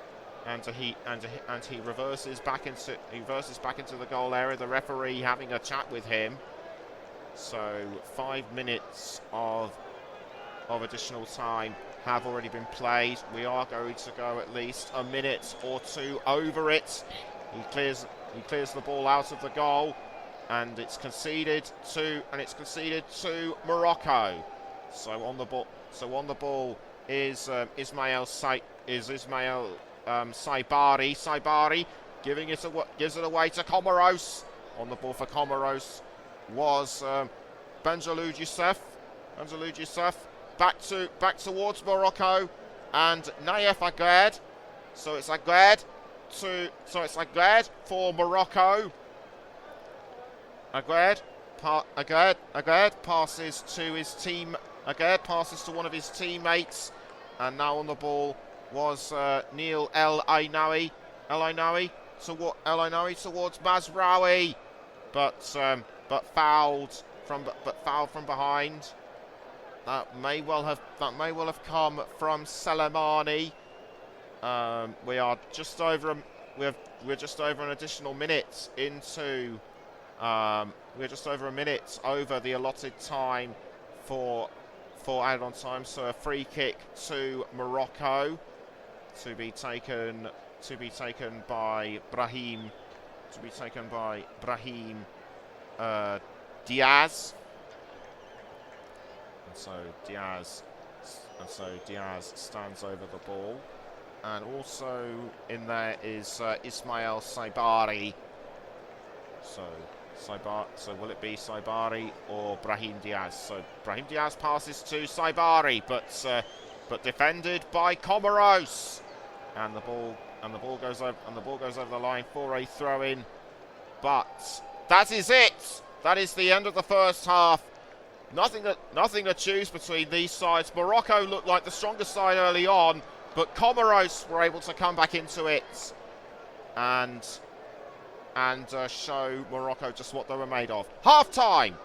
reverses back into the goal area. The referee having a chat with him. So 5 minutes of additional time have already been played. We are going to go at least a minute or two over it. He clears the ball out of the goal, and it's conceded to Morocco. So on the ball is Ismail Saibari. Saibari gives it away to Comoros. On the ball for Comoros was Benjalud Youssef. Back towards Morocco and Naif Aguerd. So it's Aguerd for Morocco. Aguerd passes to his team. Aguerd passes to one of his teammates, and now on the ball was Neil El Ainawi towards Mazraoui, but fouled from behind. That may well have come from Salamani. We're just over an additional minute into. We're just over a minute over the allotted time for added-on time. So a free kick to Morocco to be taken by Brahim. Diaz. And so Diaz stands over the ball, and also in there is Ismail Saibari. So will it be Saibari or Brahim Diaz? So Brahim Diaz passes to Saibari, but defended by Comoros, and the ball goes over the line for a throw-in. But that is it. That is the end of the first half. Nothing to choose between these sides. Morocco looked like the stronger side early on, but Comoros were able to come back into it and show Morocco just what they were made of. Half-time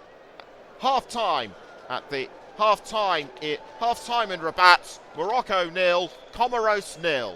at the half-time in Rabat. Morocco 0, Comoros 0.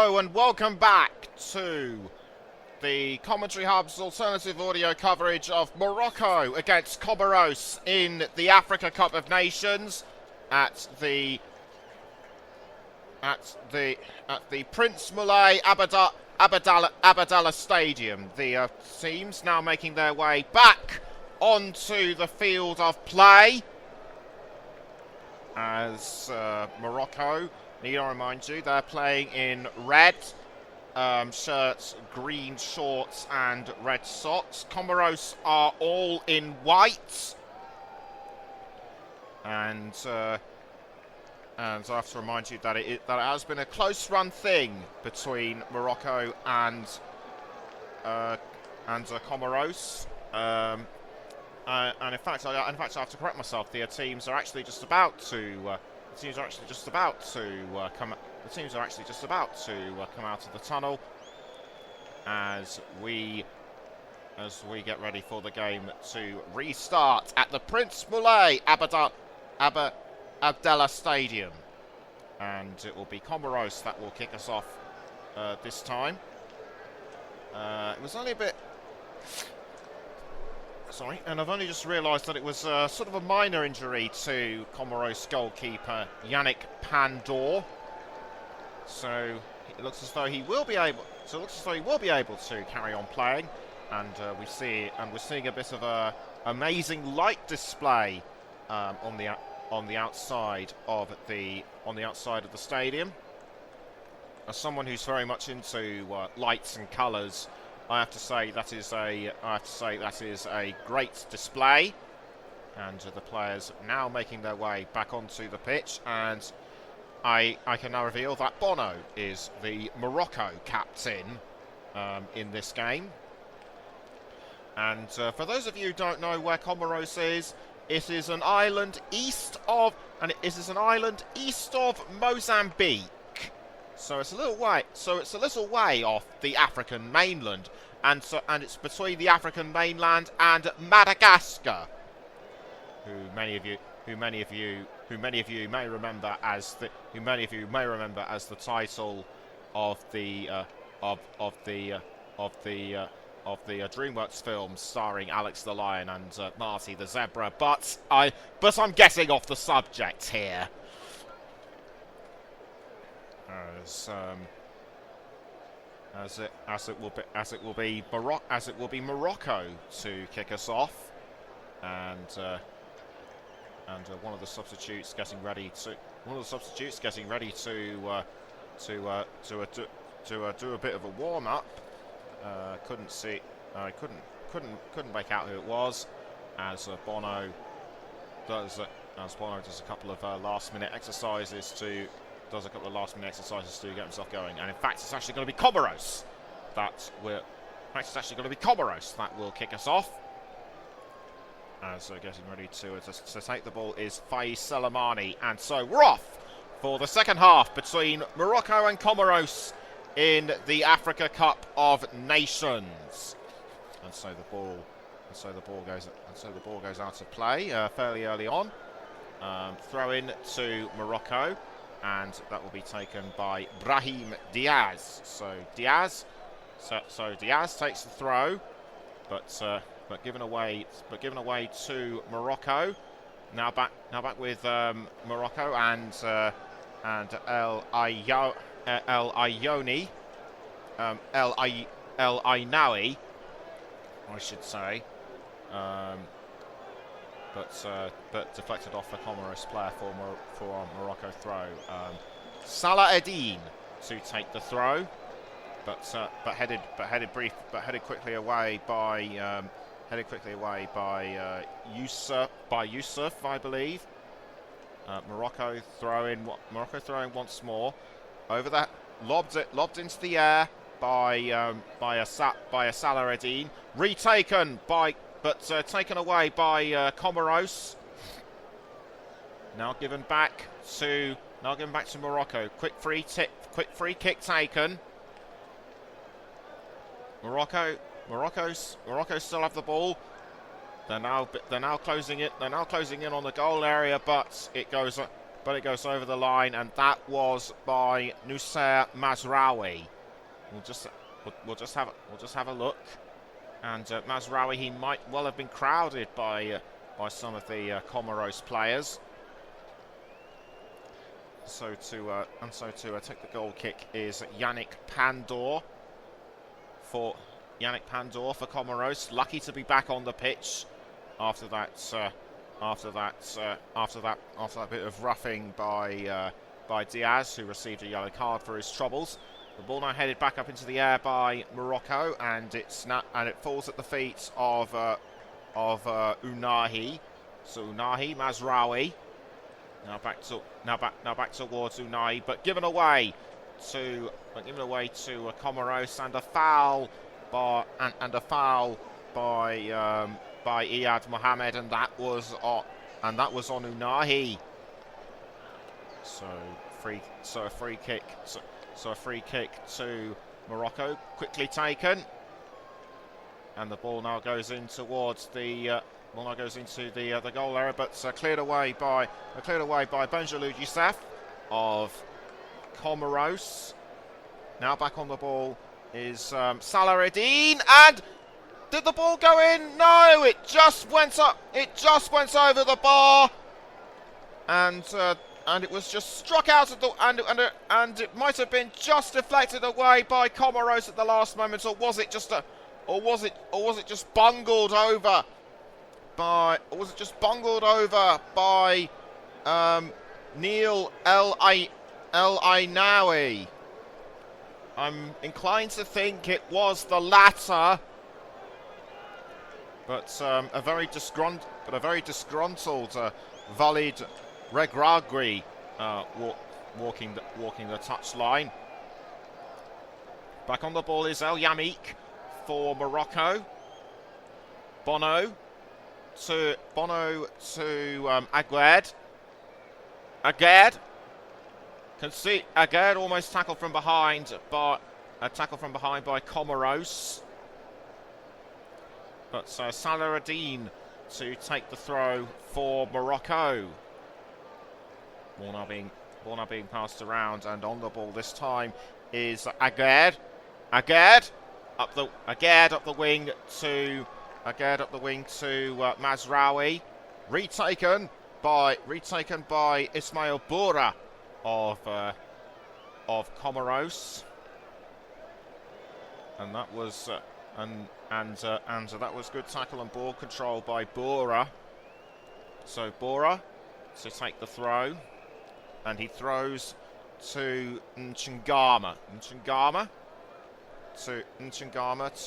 Hello and welcome back to the Commentary Hub's alternative audio coverage of Morocco against Comoros in the Africa Cup of Nations at the Prince Moulay Abdellah Stadium. The teams now making their way back onto the field of play as Morocco, need I remind you, they're playing in red shirts, green shorts and red socks. Comoros are all in white, and I have to remind you that it has been a close run thing between Morocco and Comoros. And in fact, I have to correct myself. The teams are actually just about to come out of the tunnel as we get ready for the game to restart at the Prince Moulay Abdellah Stadium, and it will be Comoros that will kick us off this time. It was only a bit. Sorry, and I've only just realised that it was sort of a minor injury to Comoros goalkeeper Yannick Pandor. So it looks as though he will be able. To carry on playing, and we're seeing a bit of a amazing light display on the outside of the stadium. As someone who's very much into lights and colours, I have to say that is a great display, and the players now making their way back onto the pitch, and I can now reveal that Bono is the Morocco captain in this game. And for those of you who don't know where Comoros is, it is an island east of Mozambique. So it's a little way off the African mainland, and it's between the African mainland and Madagascar, who many of you may remember as the title of the DreamWorks film starring Alex the Lion and Marty the Zebra. But I'm getting off the subject here. As it will be Morocco to kick us off, and one of the substitutes getting ready to do a bit of a warm up. Couldn't make out who it was, as Bono does a couple of last minute exercises to get himself going. And in fact, it's actually going to be Comoros that will kick us off. As getting ready to take the ball is Faiz Selemani, and so we're off for the second half between Morocco and Comoros in the Africa Cup of Nations. And so the ball goes out to play fairly early on. Throw in to Morocco, and that will be taken by Brahim Diaz. So Diaz takes the throw, but given away to Morocco. Now back with Morocco and El Ainawi, I should say, but deflected off the Comoros player for a Morocco throw. Salah Eddin to take the throw, but headed quickly away by Yusuf, I believe. Morocco throwing once more. Over that, lobbed into the air by a Salah Eddin. Retaken taken away by Comoros. Now given back to Morocco. Quick free kick taken. Morocco still have the ball. They're now closing in on the goal area, but it goes but it goes over the line, and that was by Nusayr Mazraoui. We'll just have a look, and Mazraoui, he might well have been crowded by some of the Comoros players. So to take the goal kick is Yannick Pandor for Comoros. Lucky to be back on the pitch after that bit of roughing by Diaz, who received a yellow card for his troubles. The ball now headed back up into the air by Morocco, and it falls at the feet of Unahi. So Unahi Mazraoui now back towards Unahi, but given away to Comoros, and a foul by Iyad Mohamed, and that was on Unahi. So a free kick to Morocco, quickly taken, and the ball now goes in towards the goal area, but cleared away by Benjalou Youssef of Comoros. Now back on the ball is Salareddine, and did the ball go in? No, it just went up. It just went over the bar, and it was just struck out of the and it might have been just deflected away by Comoros at the last moment, or was it just bungled over by Neil El Ainawi? I'm inclined to think it was the latter, but a very disgruntled Walid Regragui walking the touchline. Back on the ball is El Yamik for Morocco. Bono to Aguerd. Can see Aguerd almost tackled from behind, but a tackle from behind by Comoros. But Salareddine to take the throw for Morocco. Ball now being passed around, and on the ball this time is Aguerd. Aguerd up the wing to Mazraoui. Retaken by Ismail Boura of Comoros, and that was that was good tackle and ball control by Boura. So Boura to take the throw, and he throws to Nchingama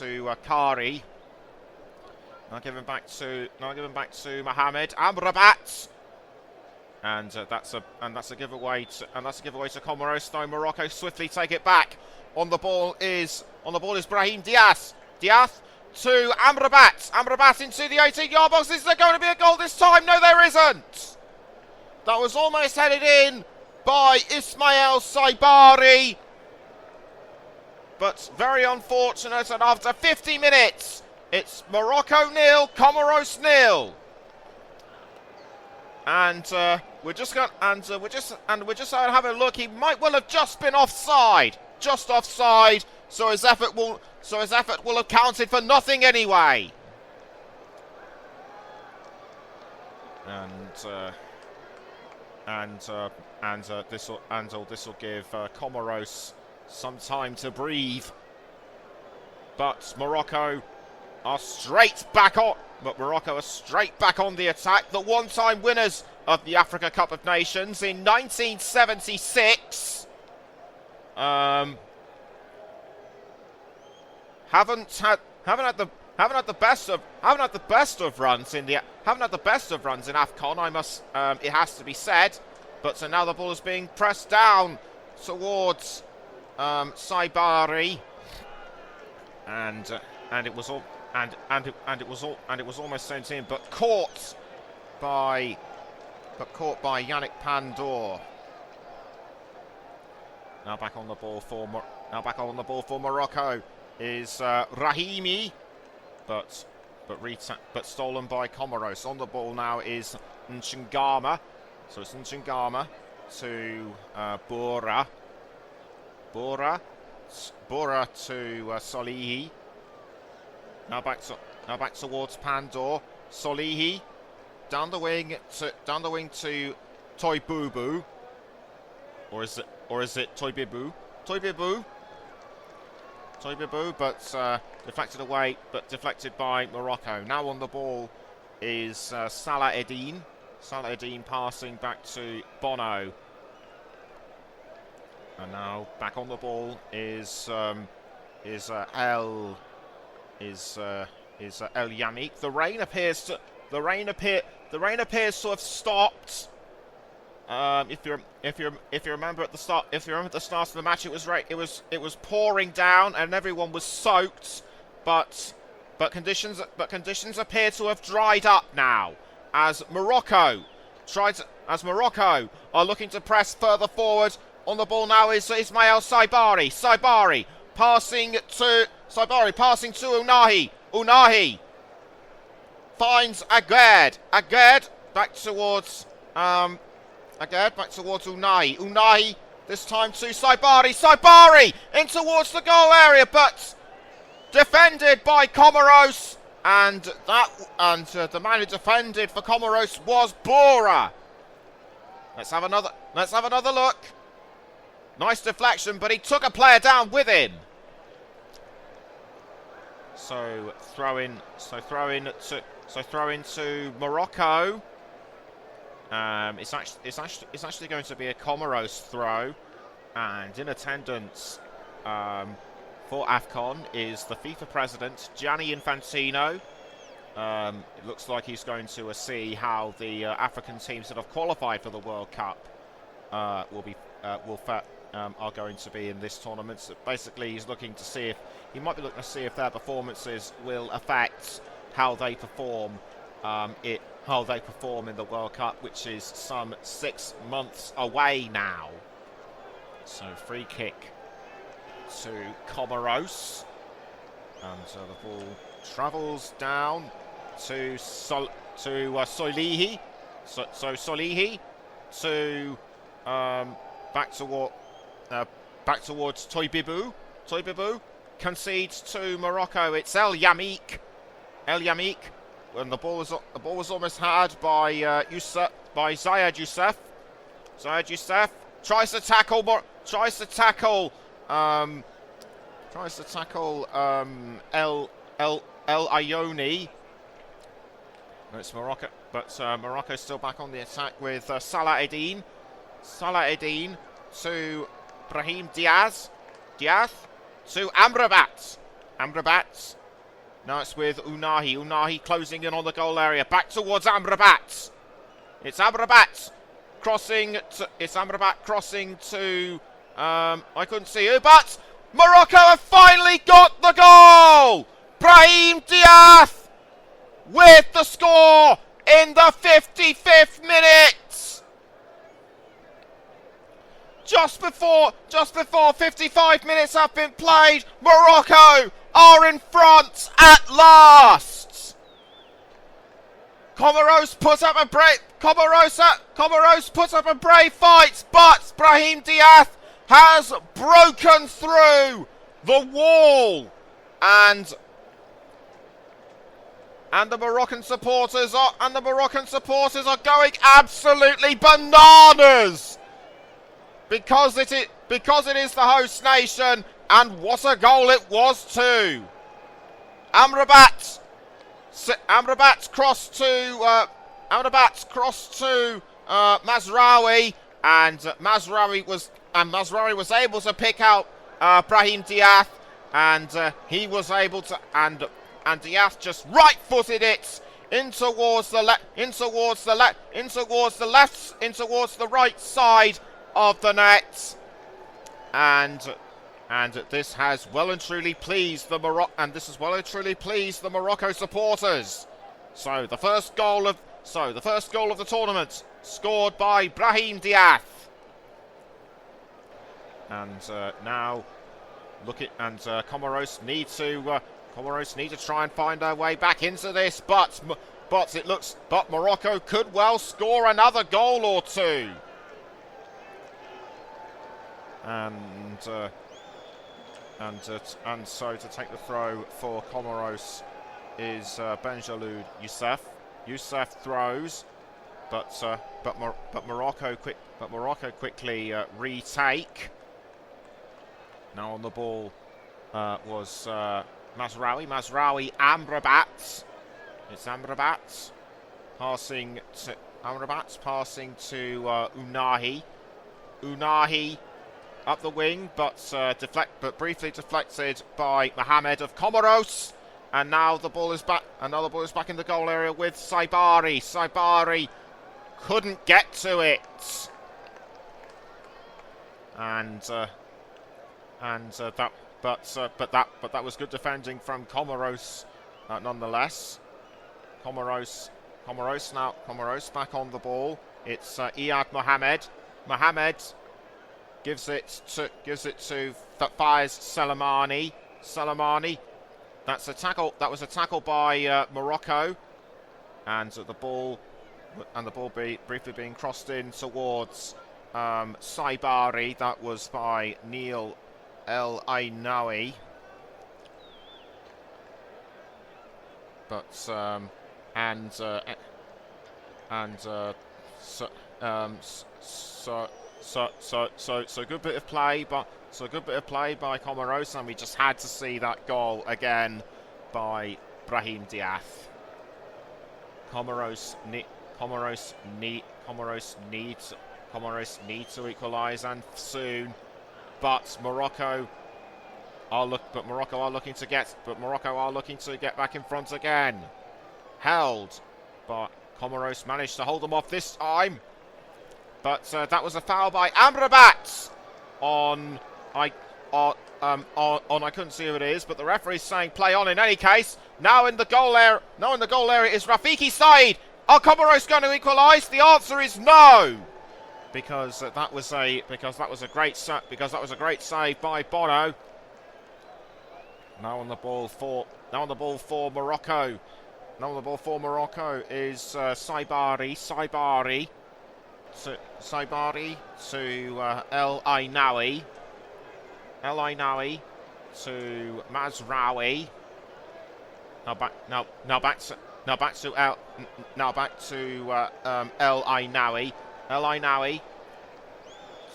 to Kari. Now given back to Mohamed Amrabat, and that's a giveaway to Comoros. Though Morocco swiftly take it back. On the ball is Brahim Diaz to Amrabat. Amrabat into the 18-yard box. Is there going to be a goal this time? No, there isn't. That was almost headed in by Ismail Saibari, but very unfortunate. And after 50 minutes, it's Morocco 0, Comoros 0. And we're just having a look. He might well have just been offside, So his effort will have counted for nothing anyway. This will give Comoros some time to breathe. But Morocco are straight back on the attack. The one-time winners of the Africa Cup of Nations in 1976. Haven't had the best of runs in AFCON. It has to be said. But so now the ball is being pressed down towards Saibari, and it was almost sent in, but caught by Yannick Pandor. Now back on the ball for Morocco is Rahimi, but stolen by Comoros. On the ball now is Nchingama. So it's Nchingama to Bora. Bora to Solihi. Now back towards Pandor. Solihi down the wing to Toibubu. Or is it Toibibu? Toibibu, but deflected by Morocco. Now on the ball is Salah Eddin. Salah Eddin passing back to Bono. And now back on the ball is El Yamik. The rain appears to have stopped. If you remember at the start of the match, it was pouring down and everyone was soaked, but conditions appear to have dried up now as Morocco are looking to press further forward. On the ball now is Ismail Saibari. Saibari passing to Unahi. Unahi finds Agad. Agad back towards Unahi. Unahi this time to Saibari. Saibari in towards the goal area, but defended by Comoros, and the man who defended for Comoros was Bora. Let's have another look. Nice deflection, but he took a player down with him. So throw in to Morocco. It's actually going to be a Comoros throw, and in attendance for AFCON is the FIFA president Gianni Infantino. It looks like he's going to see how the African teams that have qualified for the World Cup are going to be in this tournament. So basically, he's looking to see if their performances will affect how they perform in the World Cup, which is some 6 months away now. So free kick to Comoros, and the ball travels down to Solihi. So Solihi to back towards Toibibu. Toibibu concedes to Morocco. It's El Yamik. El Yamik. And the ball was almost had by Zayed Youssef. Zayed Youssef tries to tackle El Ayoni. It's Morocco, but Morocco's still back on the attack with Salah Eddin. Salah Eddin to Brahim Diaz. Diaz to Amrabat. Amrabat. Now it's with Unahi. Unahi closing in on the goal area. Back towards Amrabat. It's Amrabat crossing to I couldn't see who, but Morocco have finally got the goal! Brahim Diaz with the score in the 55th minute! Just before 55 minutes have been played, Morocco are in front at last. Comoros put up a brave fight, but Brahim Diaz has broken through the wall, and the Moroccan supporters are going absolutely bananas because it is the host nation. And what a goal it was too! Amrabat crossed to Mazraoui, and Mazraoui was able to pick out Brahim Diaz, and he was able to, and Diaz just right-footed it in towards the right side of the net, and this has well and truly pleased the Morocco supporters. So the first goal of the tournament scored by Brahim Diaz. And now Comoros need to try and find their way back into this, but Morocco could well score another goal or two. and so to take the throw for Comoros is Benjaloud Youssef. Youssef throws, but Morocco quickly retake. Now on the ball was Mazraoui. Amrabat. It's Amrabat passing to Unahi. Unahi up the wing, but briefly deflected by Mohamed of Comoros. And now the ball is back. Another ball is back in the goal area with Saibari. Saibari couldn't get to it, and that was good defending from Comoros, nonetheless. Comoros back on the ball. It's Iyad Mohamed. Mohamed gives it to Faiz Salamani. Salamani. That was a tackle by Morocco, and the ball briefly being crossed in towards Saibari. That was by Neil El Ainawi. But so good bit of play, by Comoros, and we just had to see that goal again by Brahim Diath. Comoros need to equalise, and soon. But Morocco are looking to get back in front again. Held, but Comoros managed to hold them off this time. But that was a foul by Amrabat on I couldn't see who it is, but the referee's saying play on in any case. Now in the goal area is Rafiki Said. Are Comoros going to equalise? The answer is no, because that was a great save by Bono. Now on the ball for Morocco. Now on the ball for Morocco is Saibari. Saibari to El Ainawi. El Ainawi to Mazraoui. Now back to El Ainawi. El Ainawi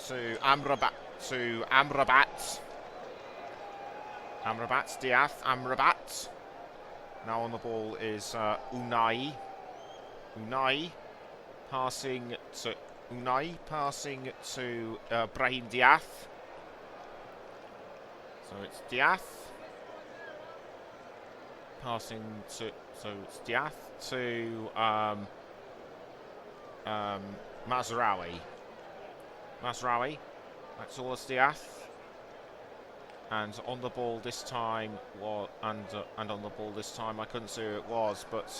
to Amrabat. Amrabat Diath. Amrabat. Now on the ball is Unai. Unai passing to Brahim Diath. So it's Diath passing to Mazraoui. Mazraoui back towards Diath. And on the ball this time I couldn't see who it was, but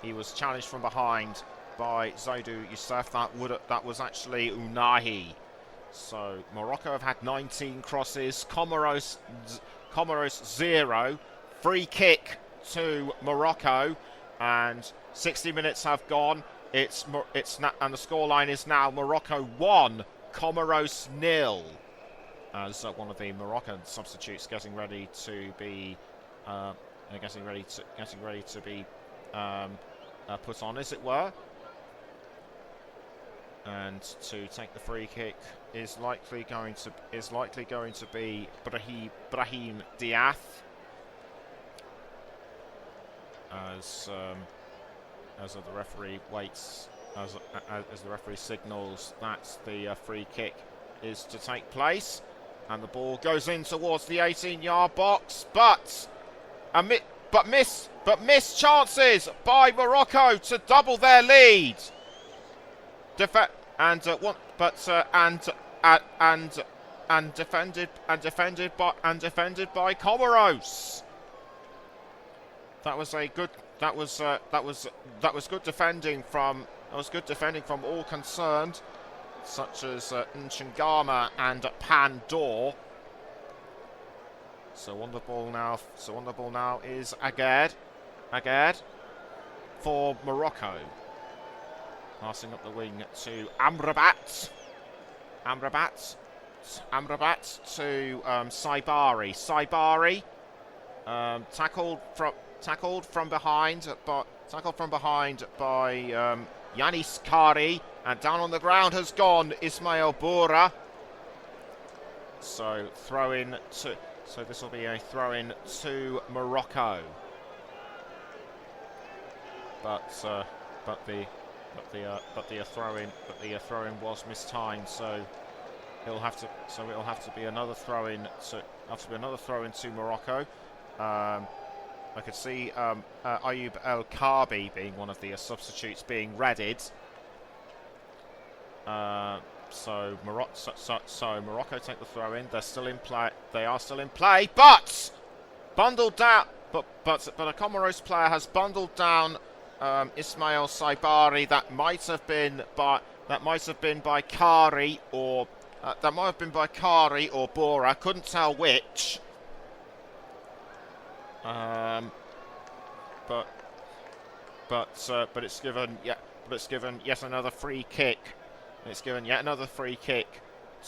he was challenged from behind by Zaidou Youssef. That was actually Unahi. So Morocco have had 19 crosses, Comoros 0. Free kick to Morocco, and 60 minutes have gone. And the scoreline is now Morocco 1, Comoros 0. As one of the Moroccan substitutes getting ready to be put on, as it were. And to take the free kick is likely going to be Brahim Diath, as the referee waits, as the referee signals that the free kick is to take place, and the ball goes in towards the 18-yard box, but miss chances by Morocco to double their lead. Defended by Comoros. That was good defending from all concerned, such as Nchangama and Pandor. So on the ball now is Agad for Morocco. Passing up the wing to Amrabat. Amrabat Amrabat to Saibari. Saibari tackled from behind, but by Yanis Kari, and down on the ground has gone Ismail Bora. So this will be a throw-in to Morocco. But the throw-in was mistimed, so it'll have to be another throw-in to Morocco. I could see Ayoub El Karbi being one of the substitutes being readied. So Morocco take the throw-in. They're still in play. They are still in play, but bundled down. But a Comoros player has bundled down Ismail Saibari. That might have been by Kari or Bora. Couldn't tell which. But it's given yet another free kick. It's given yet another free kick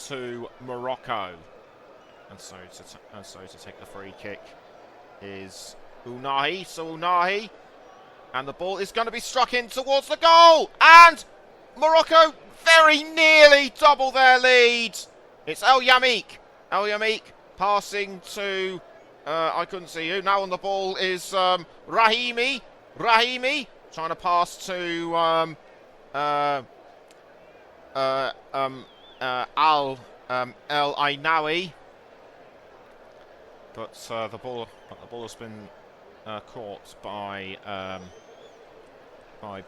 to Morocco, and so to take the free kick is Unahi. So Unahi, and the ball is going to be struck in towards the goal, and Morocco very nearly double their lead. It's El Yamik. El Yamik passing to I couldn't see who. Now on the ball is Rahimi. Rahimi trying to pass to El Ainawi, but the ball has been caught by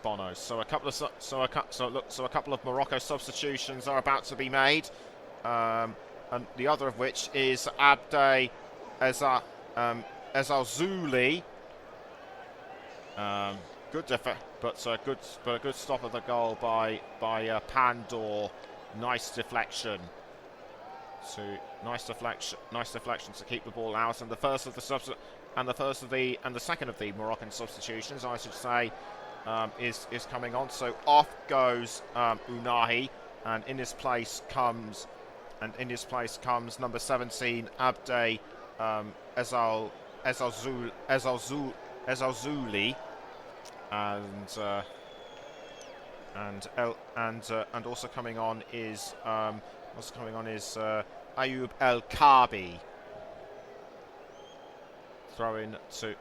Bono. So a couple of Morocco substitutions are about to be made, and the other of which is Abde Ezalzouli. Good a good stop of the goal by Pandor. Nice deflection to keep the ball out. And the second of the Moroccan substitutions, I should say, is coming on. So off goes Unahi, and in his place comes number 17 Abde Ezalzouli. And also coming on is Ayoub El Karbi. Throw in to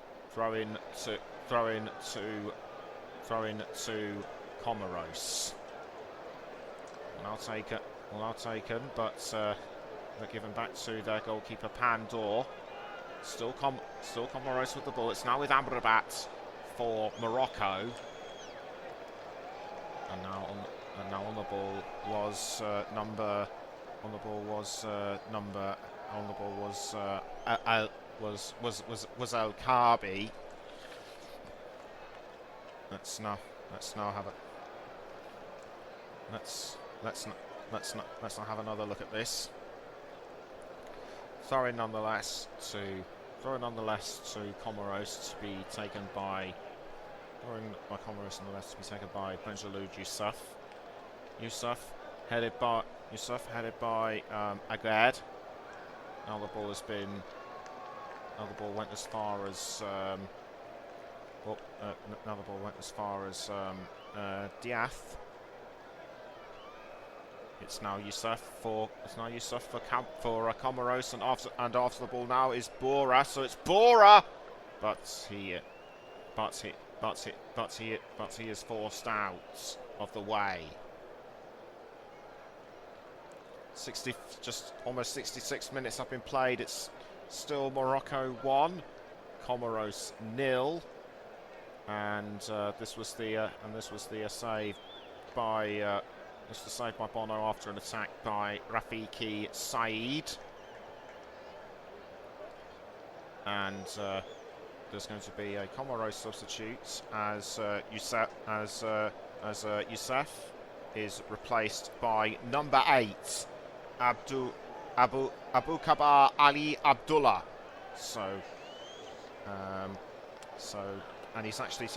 Comoros. Well taken, but they're given back to their goalkeeper Pandor. Still Comoros with the ball. It's now with Amrabat for Morocco. And now on the ball was El Karbi. Let's now have another look at this. Throw in nonetheless to Comoros to be taken by. Comoros nonetheless to be taken by Benjalud Youssouf. Youssouf headed by Aguerd. Now the ball went as far as Diath. It's now Youssouf for Comoros, and after the ball now is Bora. So it's Bora, but he is forced out of the way. Almost 66 minutes have been played. It's still Morocco 1, Comoros 0, and this was the save by Bono after an attack by Rafiki Said, and there's going to be a Comoros substitute as Youssouf is replaced by number 8 Aboukabar Ali Abdullah. And he's actually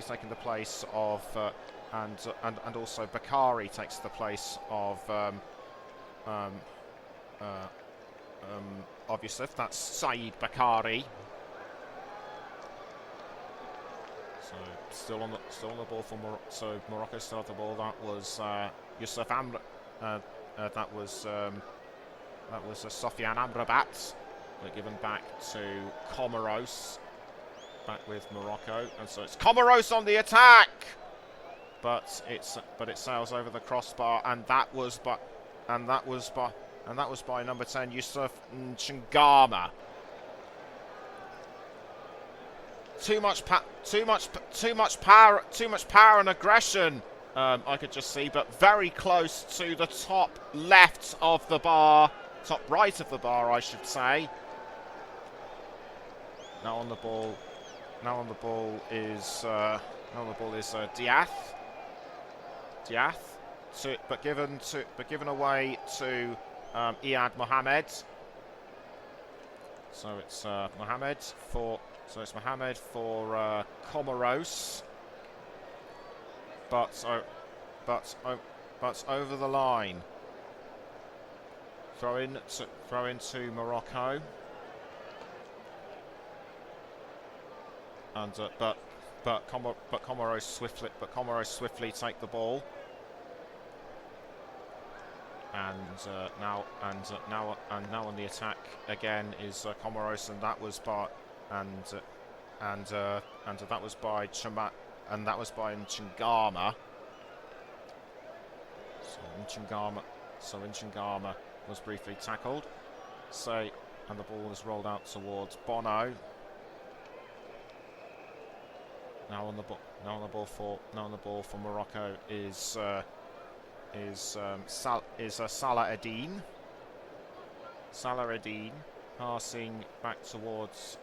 taken the place of and also Bakari takes the place of of Yusuf. That's Saeed Bakari. So still on the ball for Morocco. So Morocco still have the ball. That was Yusuf Amr. That was Sofiane Amrabat. They're given back to Comoros. Back with Morocco, and so it's Comoros on the attack. But it sails over the crossbar, and that was by number 10 Yusuf Nchingama. Too much power and aggression. I could just see, but very close to the top left of the bar, top right of the bar, I should say. Now on the ball is Diath. But given away to Iyad Mohamed. So it's Mohamed for Comoros. But over the line. Throw in to Morocco. And but Comoros swiftly take the ball. And now on the attack again is Comoros, and that was by Nchingama. So Nchingama was briefly tackled. And the ball was rolled out towards Bono. Now on the ball for Morocco is Salah Eddine. Salah Eddine passing back towards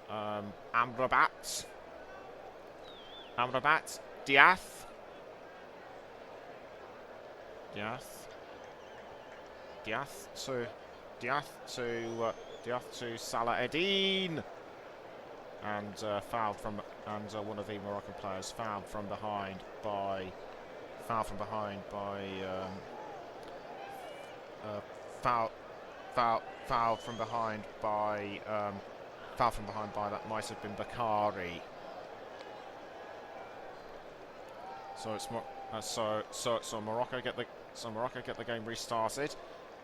Amrabat. Diath to Salah Eddine. And one of the Moroccan players fouled from behind by that might have been Bakari. So Morocco get the game restarted,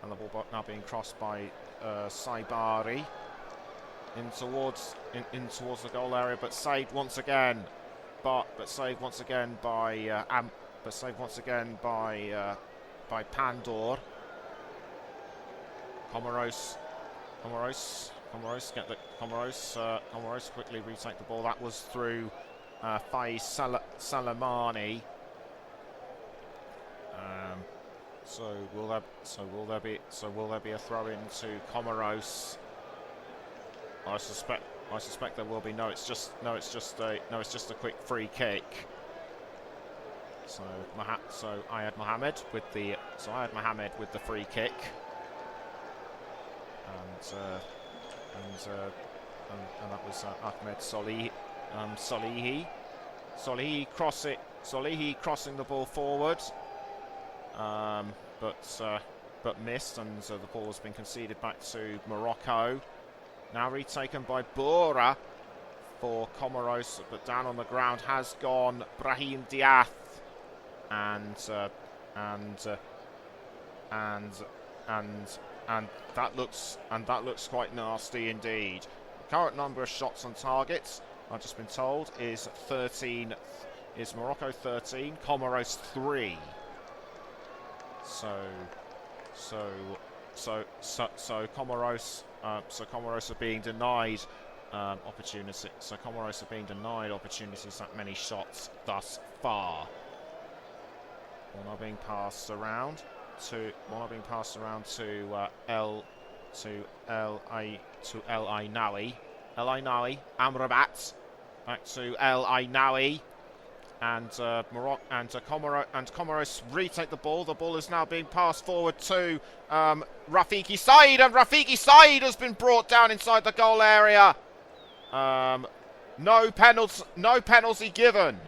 and the ball now being crossed by Saibari in towards the goal area, but saved once again by Pandor. Comoros quickly retake the ball. That was through Faiz Salamani. So will there be a throw in to Comoros? I suspect there will be. It's just a quick free kick. So Iyad Mohamed with the free kick, and that was Ahmed Solihi crossing the ball forward, but missed, and the ball has been conceded back to Morocco. Now retaken by Bora for Comoros, but down on the ground has gone Brahim Diath, and that looks quite nasty indeed. The current number of shots on target, I've just been told, is 13. Is Morocco 13, Comoros 3. So Comoros. So Comoros are being denied opportunity. So Comoros are being denied opportunities at many shots thus far. One are being passed around to El Ainawi. El Ainawi, Amrabat, back to El Ainawi. And Morocco and Comoros retake the ball. The ball is now being passed forward to Rafiki Said, and Rafiki Said has been brought down inside the goal area. No penalty given.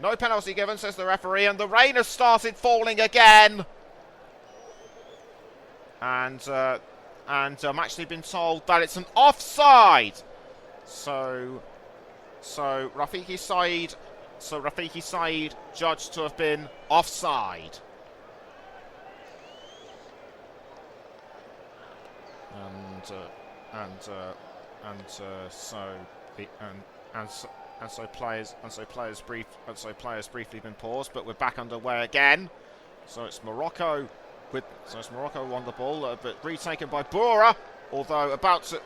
No penalty given, says the referee, and the rain has started falling again. And and I'm actually been told that it's an offside. So Rafiki Saeed judged to have been offside. So players briefly been paused, but we're back underway again. So it's Morocco won the ball, but retaken by Boura. Although about to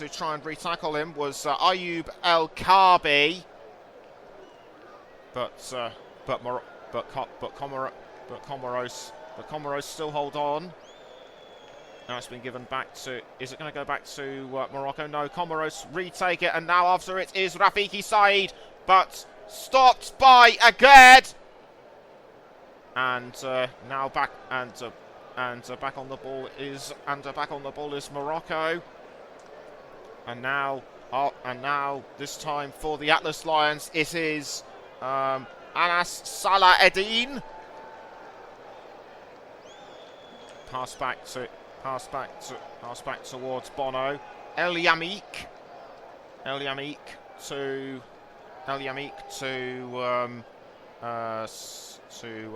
try and retackle him was Ayoub El Karbi, but Comoros still hold on. Now it's been given back to. Is it going to go back to Morocco? No, Comoros retake it, and now after it is Rafiki Saeed, but stopped by Aged. And now back back on the ball is Morocco. And now this time for the Atlas Lions it is Anas Salah Eddin. Pass back towards Bono. El Yamik to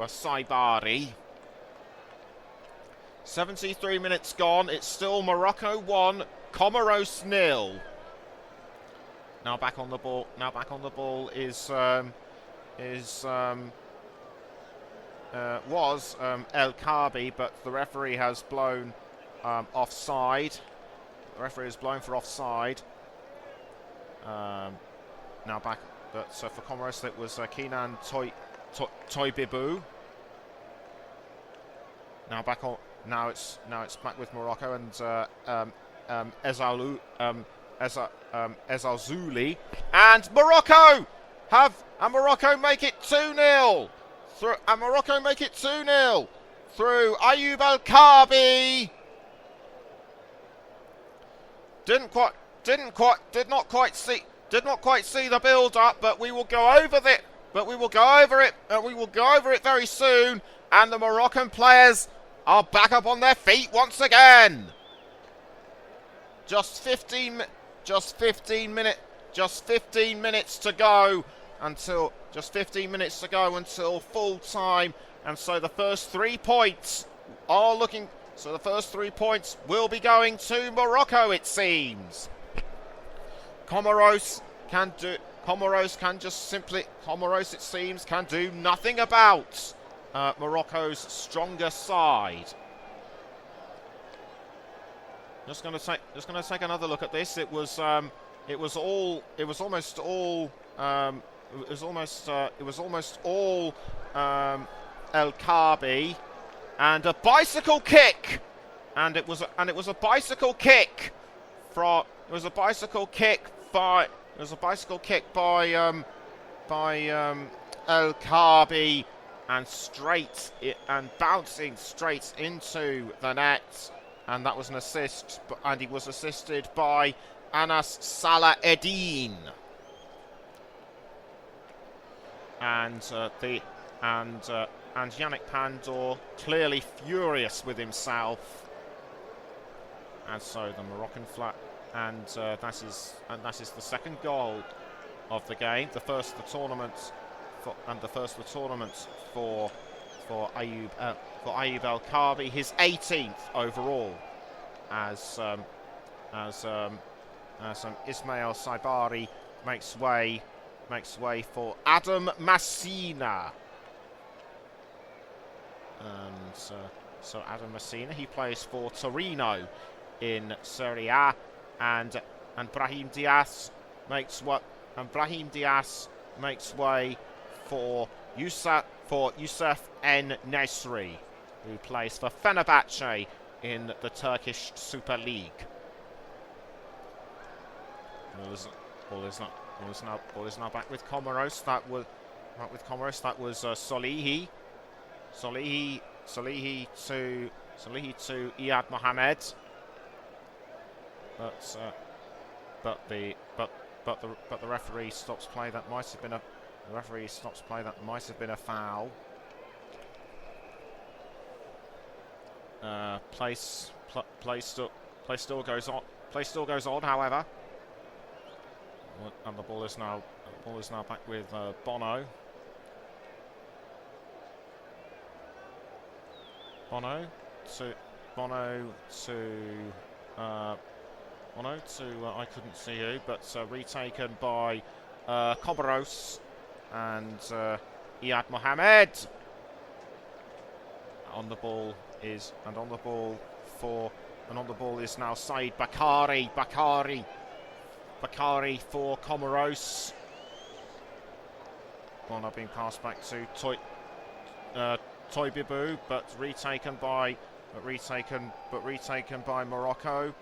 Saibari. 73 minutes gone. It's still Morocco 1, Comoros 0. Now back on the ball is was El Karbi, but the referee has blown offside. The referee has blown for offside. Now back, but for Comoros it was Kenan Toibibu. Now it's back with Morocco and Ezalzouli, and Morocco make it 2-0. Morocco make it 2-0 through Ayoub El Karbi. Did not quite see the build-up, but we will go over it. We will go over it very soon. And the Moroccan players are back up on their feet once again. Just 15 minutes to go until full time, and so the first 3 points will be going to Morocco, it seems. Comoros it seems can do nothing about Morocco's stronger side. Just going to take another look at this. It was almost all El Karbi, and a bicycle kick, and it was a bicycle kick by El Karbi, and bouncing straight into the net, and that was an assist, and he was assisted by Anas Salah Eddin. And Yannick Pandor clearly furious with himself, and so the Moroccan flat, and that is the second goal of the game, the first of the tournament for Ayoub El Karbi, his 18th overall, as Ismail Saibari makes way for Adam Messina. And so Adam Messina, he plays for Torino in Serie A, and Brahim Diaz makes way for Youssef En Nesri, who plays for Fenerbahce in the Turkish Super League. Ball is now back with Comoros. That was Solihi to Iyad Mohamed. But the referee stops play. That might have been a Play still goes on. Play still goes on. However, and the ball is now back with Bono. Bono to I couldn't see who, but retaken by Comoros and Iyad Mohamed. On the ball is now Said Bakari for Comoros. Bono being passed back to Toibibu, but retaken by Morocco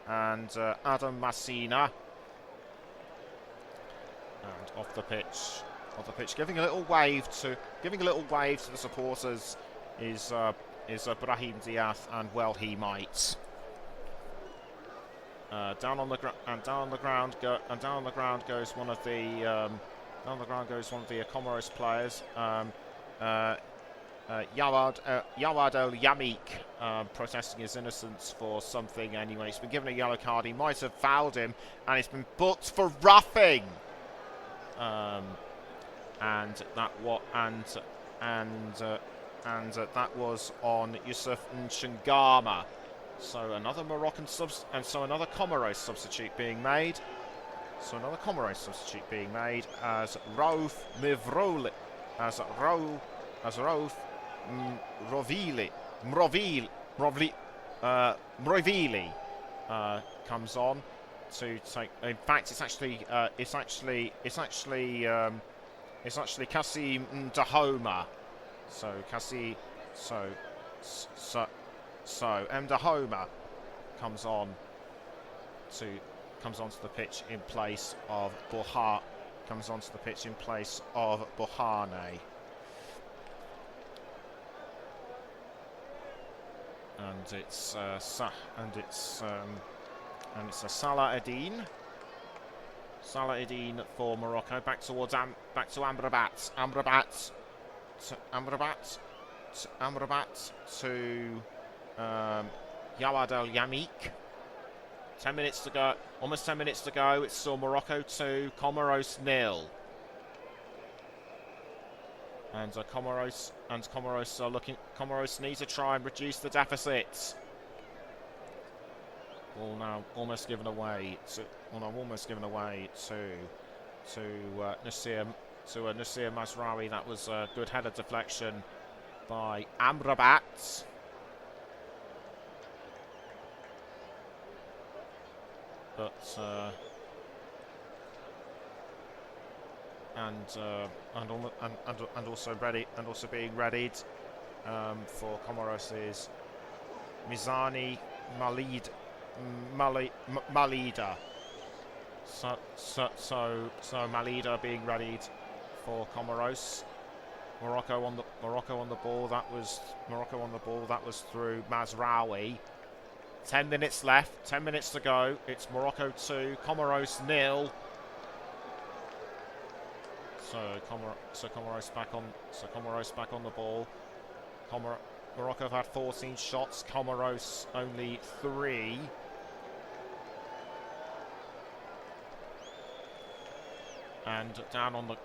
and Adam Massina. And off the pitch, giving a little wave to the supporters is Brahim Diath, and well he might. Down on the ground goes one of the Comoros players. Yawad El Yamik, protesting his innocence for something anyway. He's been given a yellow card. He might have fouled him, and he's been booked for roughing. And that was on Yusuf Nchangama. So another another Comoros substitute being made. As Rauf Mivrovili comes on to take. In fact, it's actually Kasim Ndahoma. So Ndahoma comes onto the pitch in place of Bohane. And it's Salah Eddine for Morocco. Back to Amrabat. Amrabat to Yawad El Yamik. 10 minutes to go. Almost 10 minutes to go. It's still Morocco 2, Comoros 0. And Comoros are looking. Comoros need to try and reduce the deficit. Ball now almost given away to Nasir Mazraoui. That was a good header deflection by Amrabat. But also being readied for Comoros is Mizani Malida. So Malida being readied for Comoros. Morocco on the ball. That was through Mazraoui. 10 minutes left. 10 minutes to go. It's Morocco 2, Comoros 0. So Comoros back on the ball. Morocco have had 14 shots. Comoros only 3. And down on the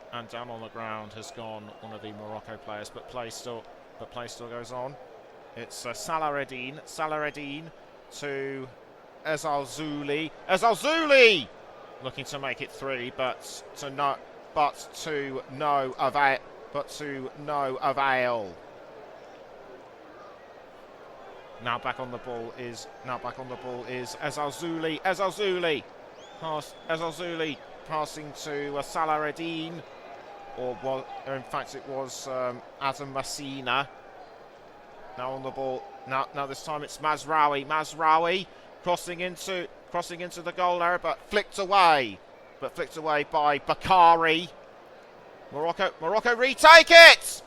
ground has gone one of the Morocco players, but play still goes on. It's Salah Eddine to Ezalzouli. Looking to make it 3, but to no avail. Now back on the ball is Ezalzouli. Ezalzouli passing to Salah Eddine, in fact it was Adam Massina. Now on the ball. Now this time it's Mazraoui crossing into the goal area, but flicked away by Bakari. Morocco retake it,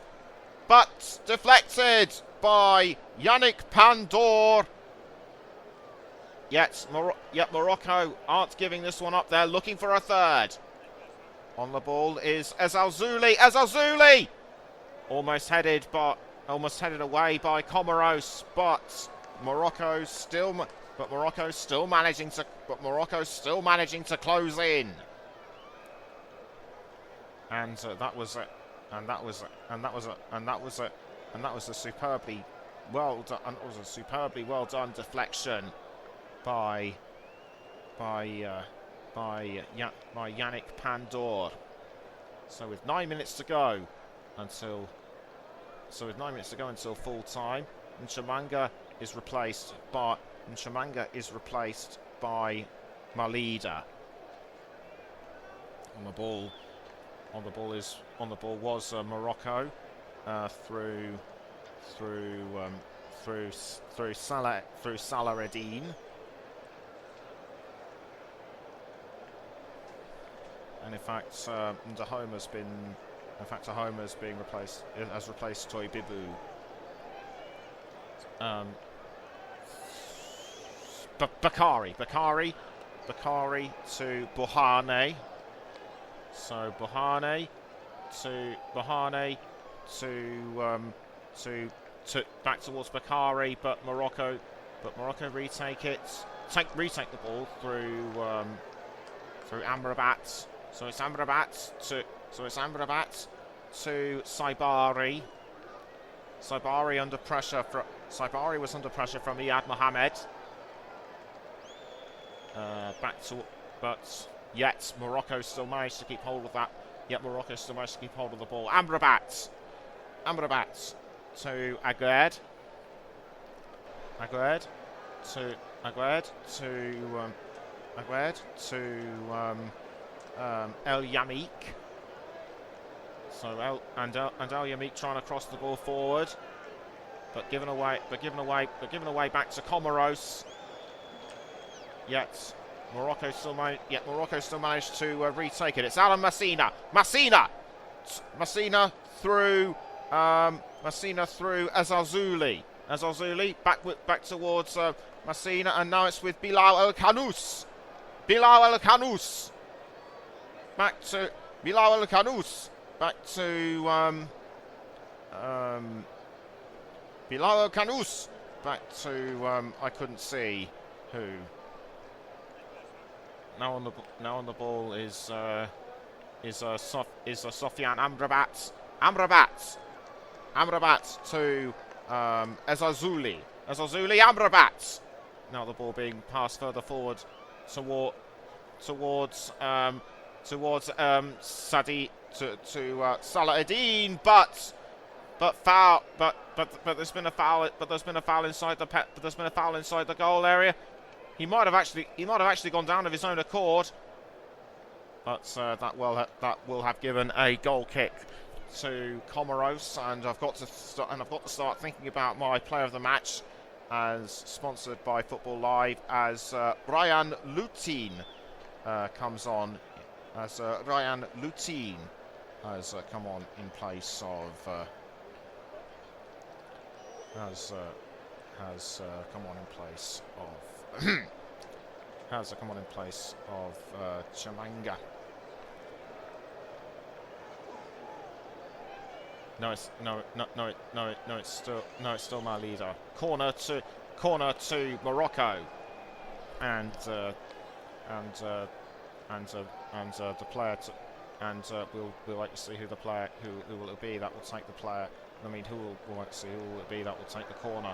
but deflected by Yannick Pandor. Yet Morocco aren't giving this one up. They're looking for a third. On the ball is Ezalzouli. Almost headed, but almost headed away by Comoros, but Morocco's still managing to close in. And that was a superbly well done deflection by Yannick Pandor. So with 9 minutes to go until full time, Nchamanga is replaced by Malida. On the ball was Morocco through Salareddine. And in fact, Ndahoma's being replaced, has replaced Toy Bibu. Bakari to Bohane. So Bohane to back towards Bakari, but Morocco retake the ball through Amrabat. So it's Amrabat to Saibari. Saibari was under pressure from Iyad Mohamed. But yet Morocco still managed to keep hold of that. The ball. Amrabat to Aguerd. Aguerd to El Yamik. So El Yamik trying to cross the ball forward, but given away back to Comoros. Yet Morocco still managed to retake it. It's Alan Messina through Azazuli. Back towards Messina, and now it's with Bilal El Khanous. Back to Bilal El Khanous. Back to Bilal El Khanous. Back to I couldn't see who. Now on the ball is Sofiane Amrabat. Amrabat to Ezazuli. Amrabat. Now the ball being passed further forward towards Sadi to Salah Eddin, but there's been a foul inside the goal area. He might have actually gone down of his own accord, but that will have given a goal kick to Comoros, and I've got to start thinking about my player of the match, as sponsored by Football Live, as Ryan Lutin comes on, as Ryan Lutin has come on in place of Chamanga. No, it's still Malida. Corner to Morocco, and the player we'll like to see who will it be that will take the player. I mean, who will like to see who will it be that will take the corner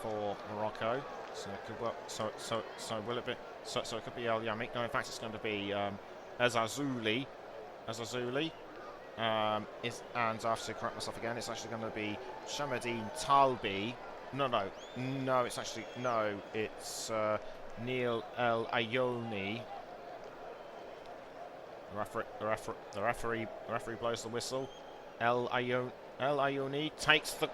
for Morocco. So it could work. So will it be? So it could be El Yamik. No, in fact, it's going to be Ezazuli. And I have to correct myself again. It's actually going to be Shamadine Talbi. It's Neil El Ayoni. The referee blows the whistle. El Ayoni takes the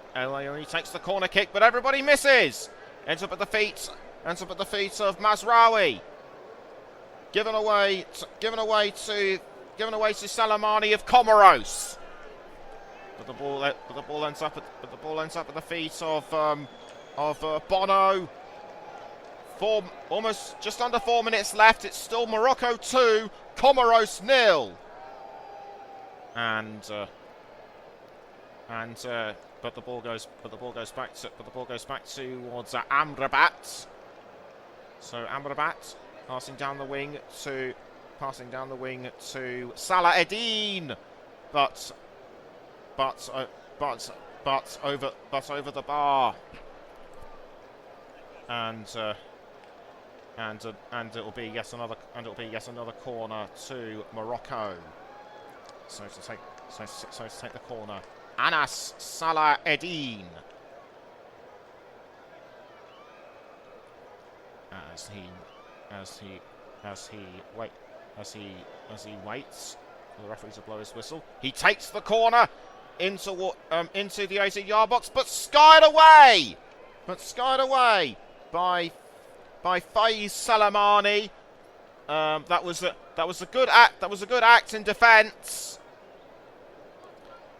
corner kick, but everybody misses. Ends up at the feet of Mazraoui. Given away to Salamani of Comoros. But the ball ends up at the feet of Bono. Almost just under 4 minutes left. It's still Morocco 2, Comoros 0. And but the ball goes back towards Amrabat. So Amrabat passing down the wing to Salah Eddin, but over the bar, and it'll be yet another corner to Morocco. So to take the corner, Anas Salah Eddin, as he waits for the referee to blow his whistle. He takes the corner into the 18-yard box, but skied away by Faiz Salamani. That was a good act in defence,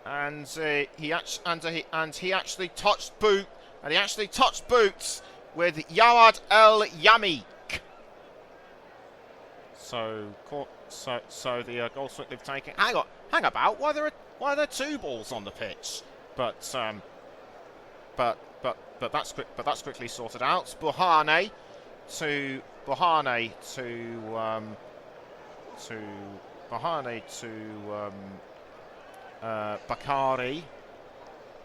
and he actually touched boots with Yawad El Yamik. So the goal swing they've taken. Hang about. Why are there two balls on the pitch? But that's quickly sorted out. Buhane to Bakari.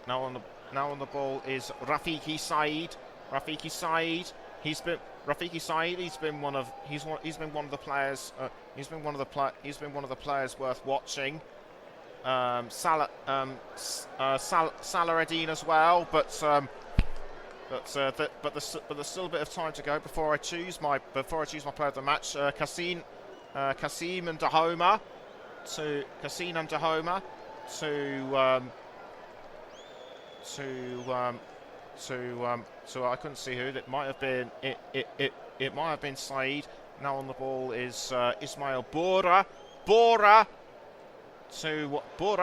Now on the ball is Rafiki Said. He's been one of the players. He's been one of the players worth watching. Salah Eddin as well, but there's still a bit of time to go before I choose my player of the match. Kasim and Dahoma to I couldn't see who. It might have been it might have been Said. Now on the ball is Ismail Bora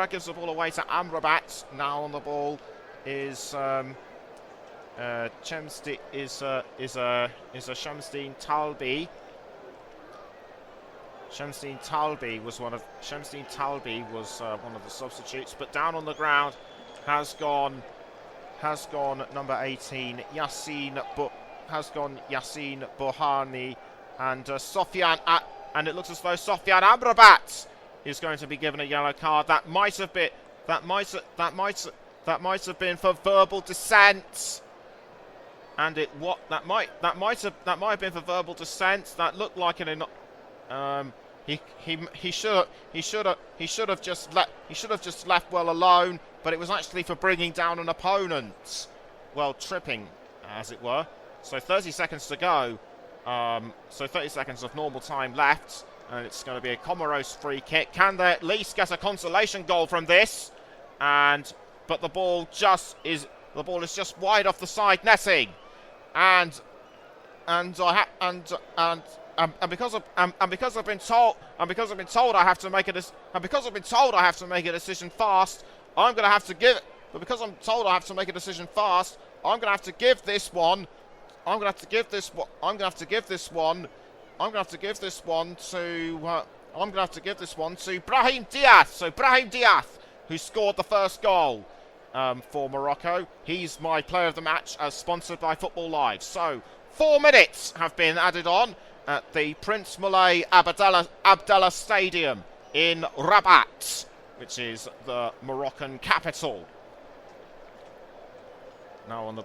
gives the ball away to Amrabat. Now on the ball is Shamsdeen Talbi. Shamsdeen Talbi was one of the substitutes, but down on the ground has gone number 18 Yassine Bohani, and and it looks as though Sofian Amrabat is going to be given a yellow card. That might have been for verbal dissent, and that might have been for verbal dissent. That looked like he should have just left well alone, but it was actually for bringing down an opponent, well, tripping, as it were. So 30 seconds to go. So 30 seconds of normal time left, and it's going to be a Comoros free kick. Can they at least get a consolation goal from this? But the ball is just wide off the side netting, and because I've been told I have to make a decision fast. I'm going to have to give it. But because I'm told I have to make a decision fast, I'm going to have to give this one. I'm going to have to give this one to Brahim Diath. So Brahim Diath, who scored the first goal for Morocco. He's my player of the match, as sponsored by Football Live. So 4 minutes have been added on at the Prince Moulay Abdellah Stadium in Rabat, which is the Moroccan capital. Now on the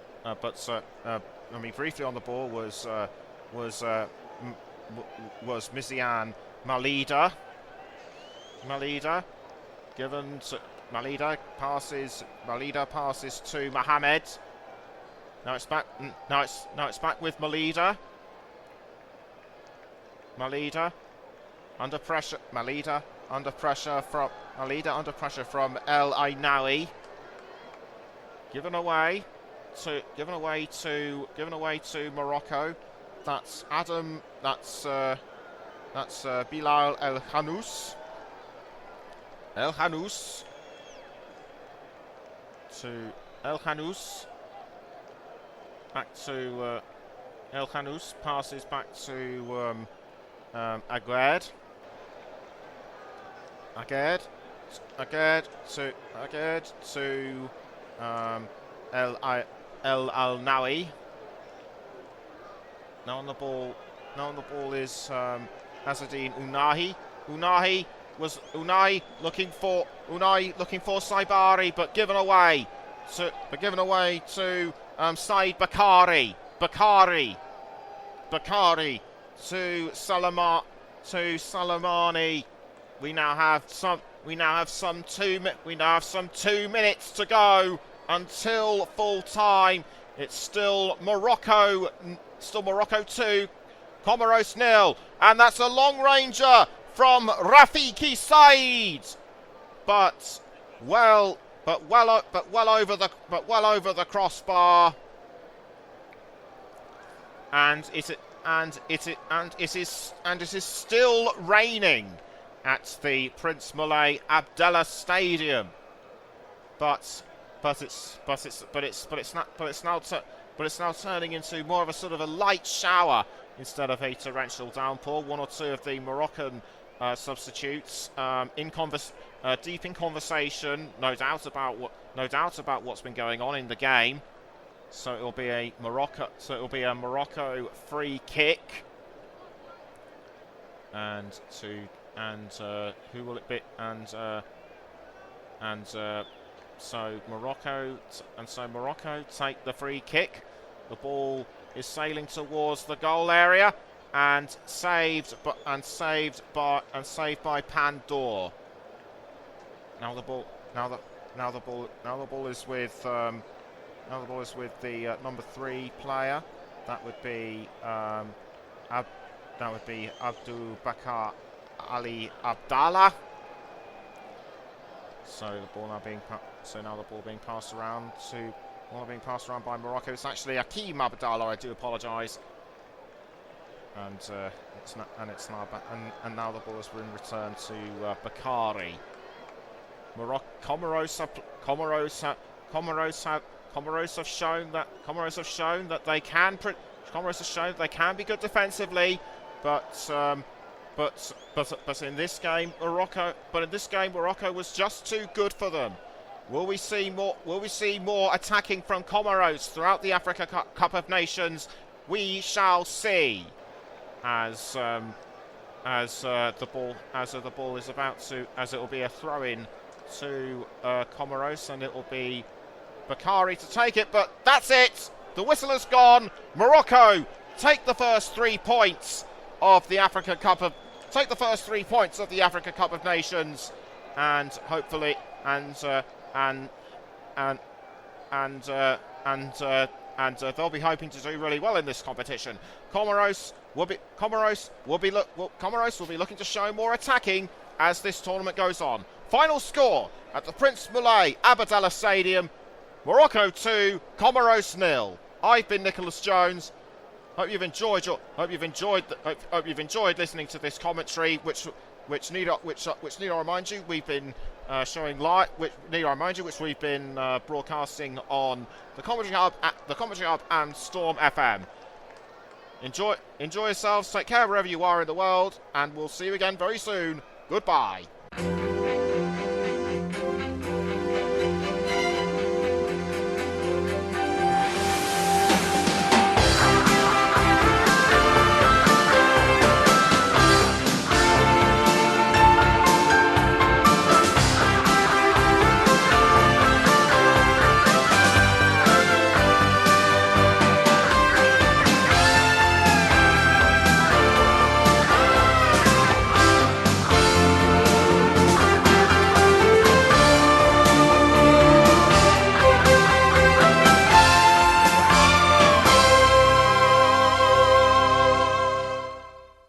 briefly on the ball was Mizian Malida. Given to Malida passes to Mohamed. Now it's back with Malida. Malida under pressure from El Ainawi. Given away to Morocco. That's Bilal El Hanous. Back to El Hanous, passes back to Aguerd to El Al-Nawi. Now on the ball is Azzedine Ounahi. Ounahi looking for Saibari, but given away to Said Bakari. Bakari to Salamani. We now have some 2 minutes to go until full time. It's still Morocco 2, Comoros 0, and that's a long ranger from Rafiki Said, but well over the crossbar, and it is still raining at the Prince Moulay Abdellah Stadium, but it's now turning into more of a sort of a light shower instead of a torrential downpour. One or two of the Moroccan substitutes deep in conversation, no doubt about what's been going on in the game. So it'll be a Morocco free kick, and who will it be? So Morocco take the free kick. The ball is sailing towards the goal area and saved by Pandor. Now the ball is with the number 3 player. That would be Abdul Bakar Ali Abdallah. So the ball now being passed around by Morocco. It's actually Hakim Abdallah. I do apologise. And now the ball has been returned to Bakari. Comoros have shown that they can be good defensively, but in this game Morocco was just too good for them. Will we see more attacking from Comoros throughout the Africa Cup of Nations? We shall see. As the ball is about to, as it will be a throw-in to Comoros, and it will be Bakari to take it. But that's it. The whistle has gone. Morocco take the first 3 points of the Africa Cup of Nations, and hopefully they'll be hoping to do really well in this competition. Comoros will be looking to show more attacking as this tournament goes on. Final score at the Prince Moulay Abdellah Stadium: Morocco 2, Comoros 0. I've been Nicholas Jones. Hope you've enjoyed listening to this commentary, which need I remind you we've been showing live. Which we've been broadcasting on the Commentary Hub and Storm FM. Enjoy yourselves. Take care wherever you are in the world, and we'll see you again very soon. Goodbye.